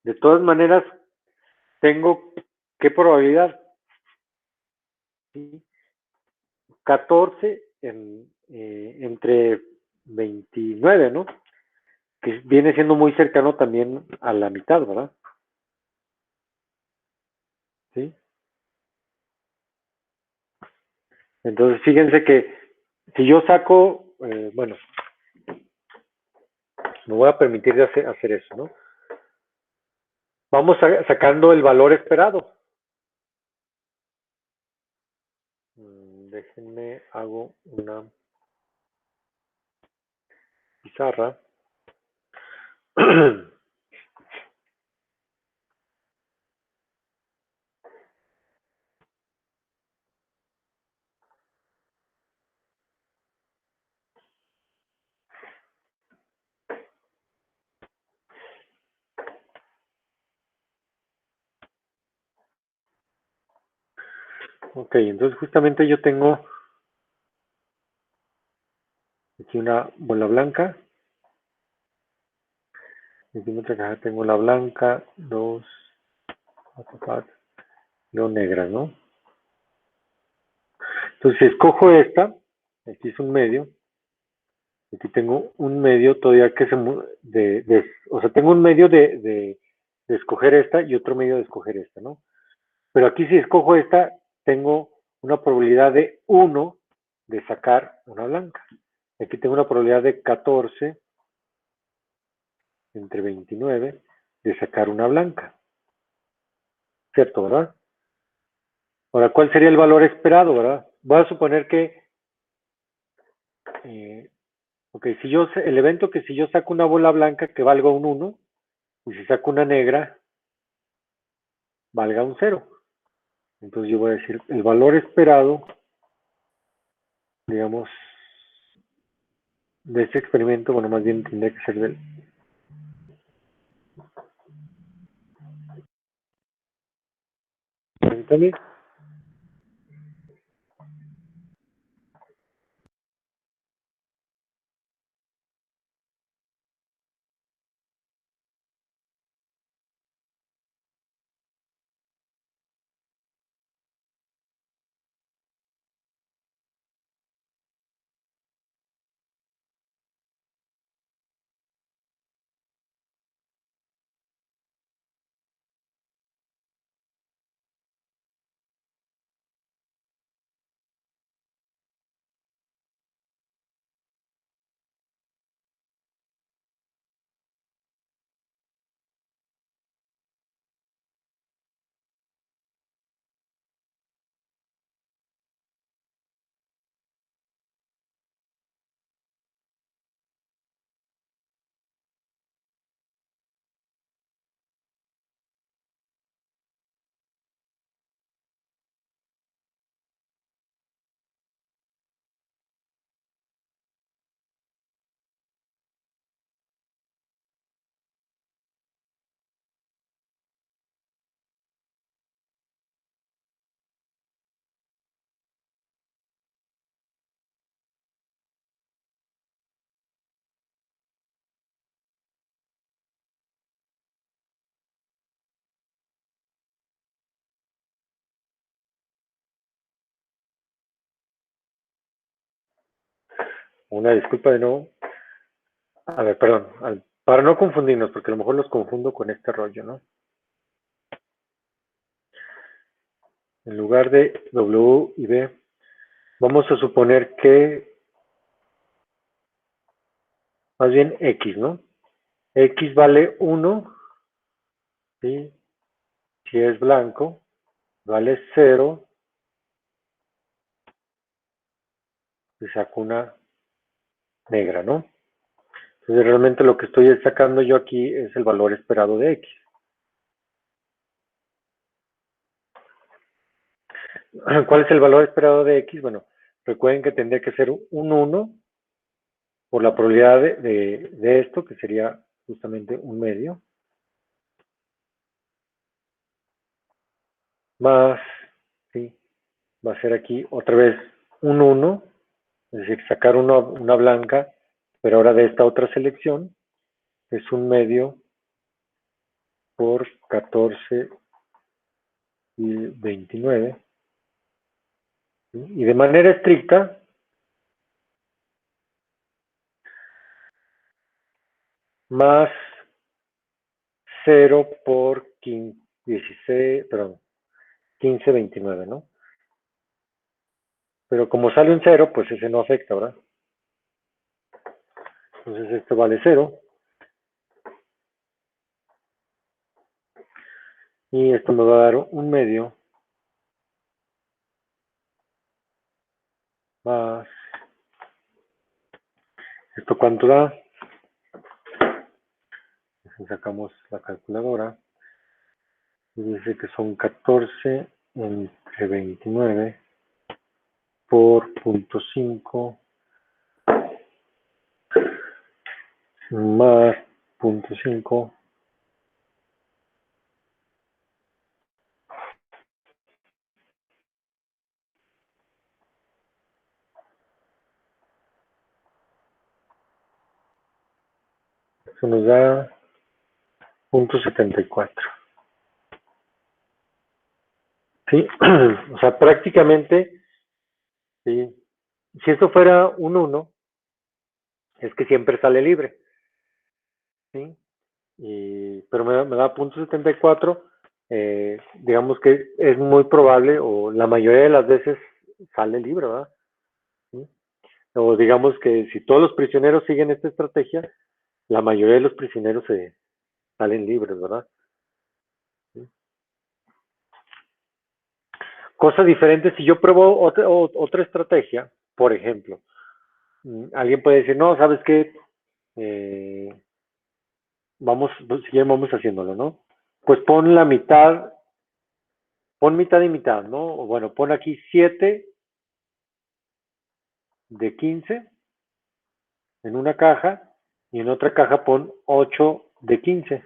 de todas maneras, tengo, ¿qué probabilidad? ¿Sí? 14 entre 29, ¿no? Que viene siendo muy cercano también a la mitad, ¿verdad? ¿Sí? Entonces, fíjense que si yo saco, bueno, me voy a permitir de hacer eso, ¿no? Vamos sacando el valor esperado. Déjenme, hago una pizarra. Ok, entonces justamente yo tengo aquí una bola blanca. Aquí en otra caja tengo la blanca, 2, 4, 4, luego negra, ¿no? Entonces, si escojo esta, aquí es un medio, aquí tengo un medio todavía que o sea, tengo un medio de escoger esta y otro medio de escoger esta, ¿no? Pero aquí si escojo esta, tengo una probabilidad de 1 de sacar una blanca. Aquí tengo una probabilidad de 14 entre 29 de sacar una blanca. ¿Cierto, verdad? Ahora, ¿cuál sería el valor esperado, verdad? Voy a suponer que Ok, el evento que si yo saco una bola blanca que valga un 1, y si saco una negra, valga un 0. Entonces yo voy a decir el valor esperado, digamos, de este experimento, bueno, más bien tendría que ser del... Permítame. Una disculpa de nuevo. A ver, perdón, para no confundirnos, porque a lo mejor los confundo con este rollo, ¿no? En lugar de W y B, vamos a suponer que, más bien X, ¿no? X vale 1, ¿sí? Si es blanco, vale 0, y saco una negra, ¿no? Entonces realmente lo que estoy sacando yo aquí es el valor esperado de X. ¿Cuál es el valor esperado de X? Bueno, recuerden que tendría que ser un 1 por la probabilidad de esto, que sería justamente un medio, más, ¿sí? Va a ser aquí otra vez un 1, es decir, sacar una blanca, pero ahora de esta otra selección, es un medio por 14 y 29. ¿Sí? Y de manera estricta, más 0 por 15, 16, perdón, 15, 29, ¿no? Pero como sale un 0, pues ese no afecta, ¿verdad? Entonces esto vale 0. Y esto me va a dar un medio más. ¿Esto cuánto da? Sacamos la calculadora. Y dice que son 14 entre 29 por 0.5 más 0.5. Eso nos da 0.74. ¿Sí? O sea, prácticamente, ¿sí? Si esto fuera un 1, es que siempre sale libre. ¿Sí? Pero me da 0.74. Digamos que es muy probable, o la mayoría de las veces sale libre, ¿verdad? ¿Sí? O digamos que si todos los prisioneros siguen esta estrategia, la mayoría de los prisioneros salen libres, ¿verdad? ¿Sí? Cosa diferente, si yo pruebo otra estrategia, por ejemplo, Alguien puede decir, no, ¿sabes qué? Vamos, si ya vamos haciéndolo, ¿no? Pues pon la mitad, pon mitad y mitad, ¿no? O bueno, pon aquí 7 de 15 en una caja y en otra caja pon 8 de 15.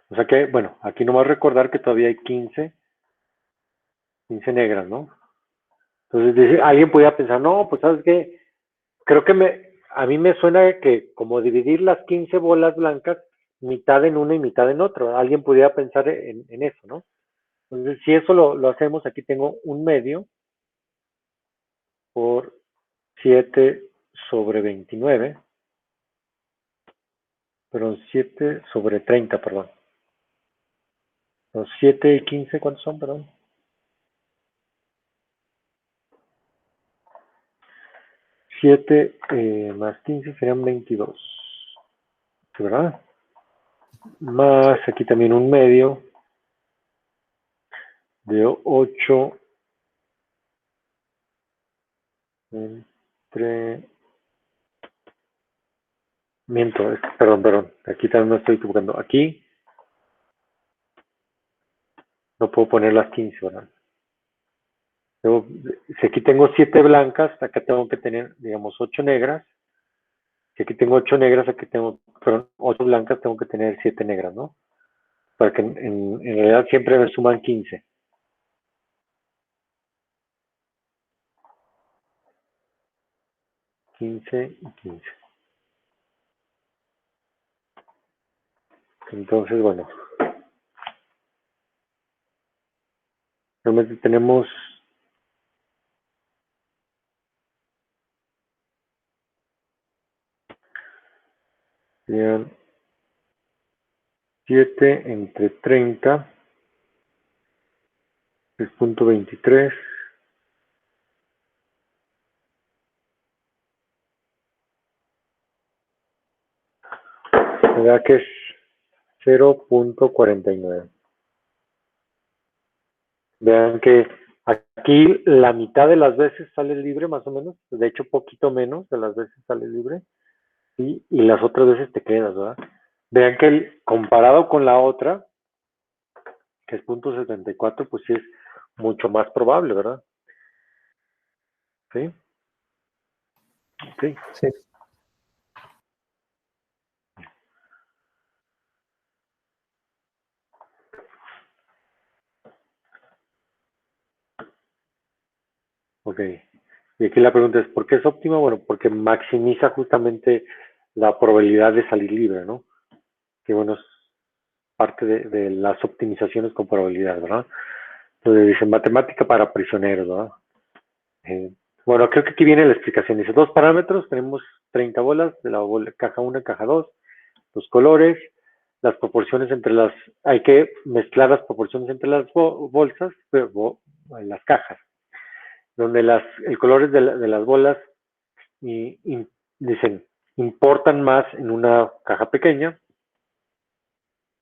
O sea que, bueno, aquí nomás recordar que todavía hay 15 negras, ¿no? Entonces, alguien podría pensar, no, pues sabes qué, creo que a mí me suena que como dividir las 15 bolas blancas, mitad en una y mitad en otra. Alguien pudiera pensar en eso, ¿no? Entonces, si eso lo hacemos, aquí tengo un medio por 7 sobre 29, perdón, 7 sobre 30, perdón. Los 7 y 15, ¿cuántos son, perdón? 7 más 15 serían 22, ¿verdad? Más aquí también un medio de 8 entre... Miento, perdón, aquí también me estoy equivocando. Aquí no puedo poner las 15, ¿verdad? Si aquí tengo 7 blancas, acá tengo que tener, digamos, 8 negras. Si aquí tengo 8 negras, aquí tengo, perdón, 8 blancas, tengo que tener 7 negras, ¿no? Para que en realidad siempre me suman 15. Y 15. Entonces, bueno, realmente tenemos serían 7 entre 30, es punto 23. ¿Verdad que es 0.49? Vean que aquí la mitad de las veces sale libre, más o menos. De hecho, poquito menos de las veces sale libre. ¿Sí? Y las otras veces te quedas, ¿verdad? Vean que comparado con la otra, que es punto 74, pues sí es mucho más probable, ¿verdad? Sí. Sí. Sí. Ok. Y aquí la pregunta es, ¿por qué es óptima? Bueno, porque maximiza justamente la probabilidad de salir libre, ¿no? Que bueno, es parte de las optimizaciones con probabilidad, ¿verdad? Entonces dicen matemática para prisioneros, ¿verdad? Eh, bueno, creo que aquí viene la explicación. Dice, dos parámetros, tenemos 30 bolas de la caja 1 y caja 2, los colores, las proporciones entre las, hay que mezclar las proporciones entre las bolsas, las cajas, donde el color de las bolas dicen, importan más en una caja pequeña.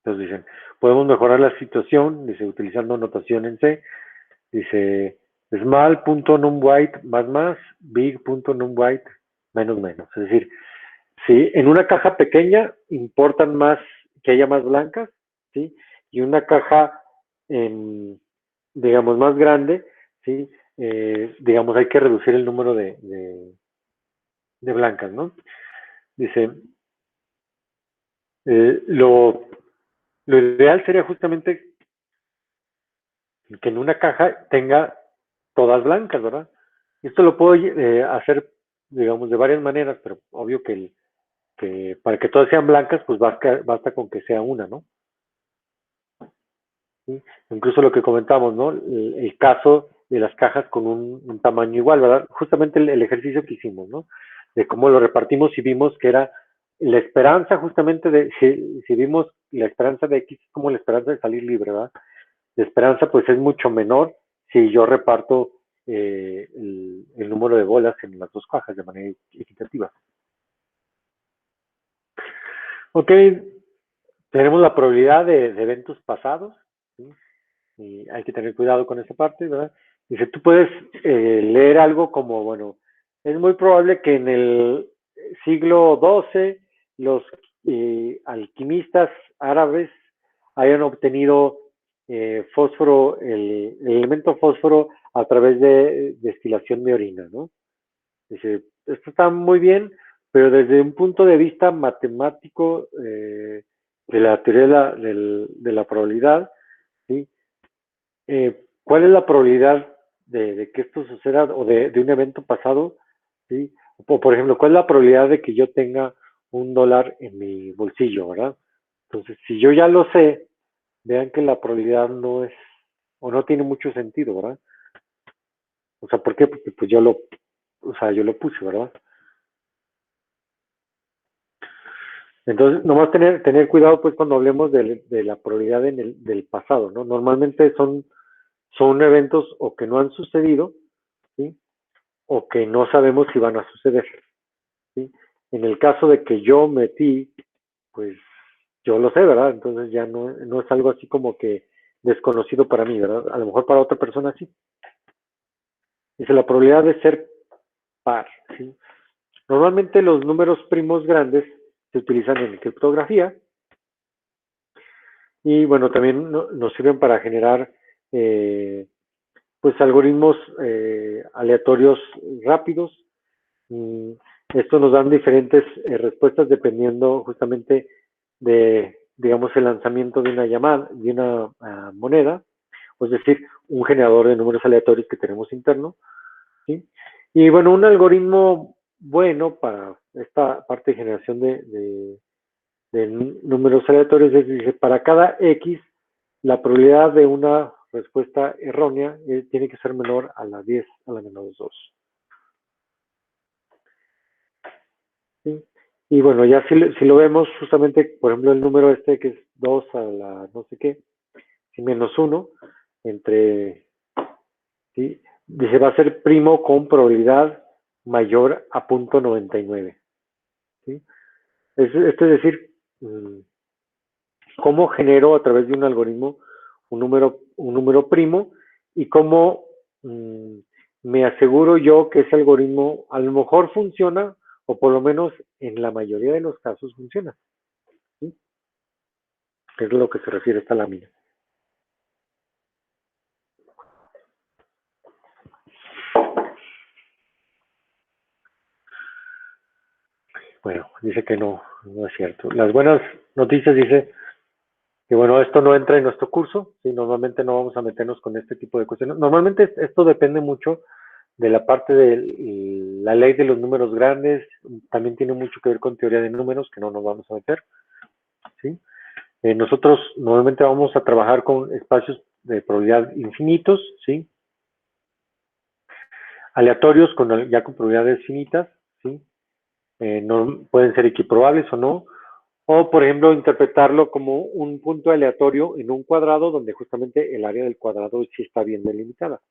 Entonces dicen, podemos mejorar la situación, dice, utilizando notación en C, dice, small.numWhite más, big.numWhite menos. Es decir, si en una caja pequeña importan más que haya más blancas, ¿sí? Y una caja, digamos, más grande, ¿sí? Digamos, hay que reducir el número de blancas, ¿no? Dice, lo ideal sería justamente que en una caja tenga todas blancas, ¿verdad? Esto lo puedo hacer, digamos, de varias maneras, pero obvio que para que todas sean blancas, pues basta con que sea una, ¿no? ¿Sí? Incluso lo que comentamos, ¿no? El caso de las cajas con un tamaño igual, ¿verdad? Justamente el ejercicio que hicimos, ¿no? De cómo lo repartimos y vimos que era la esperanza justamente si vimos la esperanza de X como la esperanza de salir libre, ¿verdad? La esperanza pues es mucho menor si yo reparto el número de bolas en las dos cajas de manera equitativa. Ok, tenemos la probabilidad de eventos pasados, ¿sí? Y hay que tener cuidado con esa parte, ¿verdad? Dice, tú puedes leer algo como, bueno, es muy probable que en el siglo XII los alquimistas árabes hayan obtenido fósforo, el elemento fósforo a través de destilación de orina, ¿no? Dice, esto está muy bien, pero desde un punto de vista matemático de la teoría de la probabilidad, ¿sí? ¿Cuál es la probabilidad de que esto suceda o de un evento pasado? ¿Sí? O, por ejemplo, ¿cuál es la probabilidad de que yo tenga $1 en mi bolsillo, verdad? Entonces, si yo ya lo sé, vean que la probabilidad no es, o no tiene mucho sentido, ¿verdad? O sea, ¿por qué? Porque pues yo lo puse, ¿verdad? Entonces, nomás tener cuidado pues cuando hablemos de la probabilidad del pasado, ¿no? Normalmente son eventos o que no han sucedido, ¿sí? O que no sabemos si van a suceder, ¿sí? En el caso de que yo metí, pues yo lo sé, ¿verdad? Entonces ya no es algo así como que desconocido para mí, ¿verdad? A lo mejor para otra persona sí. Dice la probabilidad de ser par, ¿sí? Normalmente los números primos grandes se utilizan en criptografía y bueno, también nos sirven para generar pues algoritmos aleatorios rápidos. Esto nos dan diferentes respuestas dependiendo justamente de, digamos, el lanzamiento de una llamada, de una moneda, es decir, un generador de números aleatorios que tenemos interno, ¿sí? Y bueno, un algoritmo bueno para esta parte de generación de números aleatorios es, dice, para cada X, la probabilidad de una respuesta errónea tiene que ser menor a la 10 a la menos 2. ¿Sí? Y bueno, ya si lo vemos, justamente, por ejemplo, el número este que es 2 a la no sé qué, y menos 1, entre, ¿sí? Dice, va a ser primo con probabilidad mayor a 0.99. ¿Sí? Esto es decir, cómo genero a través de un algoritmo un número primo y cómo me aseguro yo que ese algoritmo a lo mejor funciona o por lo menos en la mayoría de los casos funciona. ¿Sí? Es lo que se refiere a esta lámina. Bueno, dice que no es cierto. Las buenas noticias dice que bueno, esto no entra en nuestro curso, ¿sí? Normalmente no vamos a meternos con este tipo de cuestiones. Normalmente esto depende mucho de la parte de la ley de los números grandes, también tiene mucho que ver con teoría de números, que no nos vamos a meter, ¿sí? Nosotros normalmente vamos a trabajar con espacios de probabilidad infinitos, ¿sí? Aleatorios ya con probabilidades finitas, ¿sí? No, pueden ser equiprobables o no, o por ejemplo interpretarlo como un punto aleatorio en un cuadrado donde justamente el área del cuadrado sí está bien delimitada.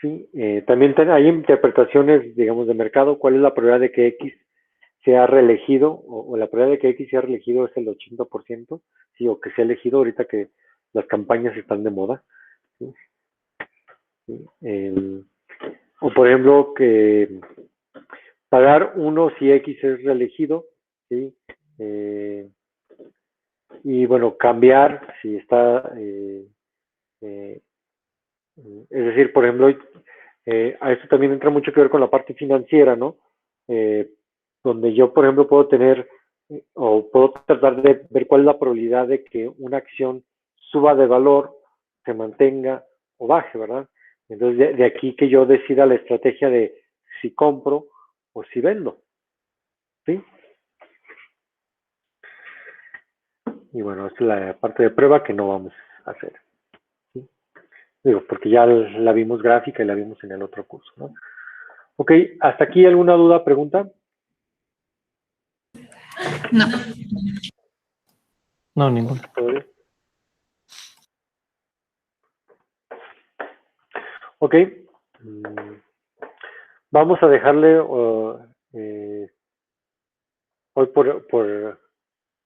Sí, también hay interpretaciones, digamos, de mercado. ¿Cuál es la probabilidad de que X sea reelegido? O la probabilidad de que X sea reelegido es el 80%, sí, o que sea elegido ahorita que las campañas están de moda. ¿Sí? Sí, o por ejemplo, que pagar 1 si X es reelegido, ¿sí? Y bueno, cambiar si está, es decir, por ejemplo, a esto también entra mucho que ver con la parte financiera, ¿no? Eh, donde yo, por ejemplo, puedo tener o puedo tratar de ver cuál es la probabilidad de que una acción suba de valor, se mantenga o baje, ¿verdad? Entonces, de aquí que yo decida la estrategia de si compro o si vendo, ¿sí? Y bueno, esta es la parte de prueba que no vamos a hacer, ¿sí? Digo, porque ya la vimos gráfica y la vimos en el otro curso, ¿no? Ok, ¿hasta aquí alguna duda, pregunta? No. No, ninguna. Ok. Vamos a dejarle hoy por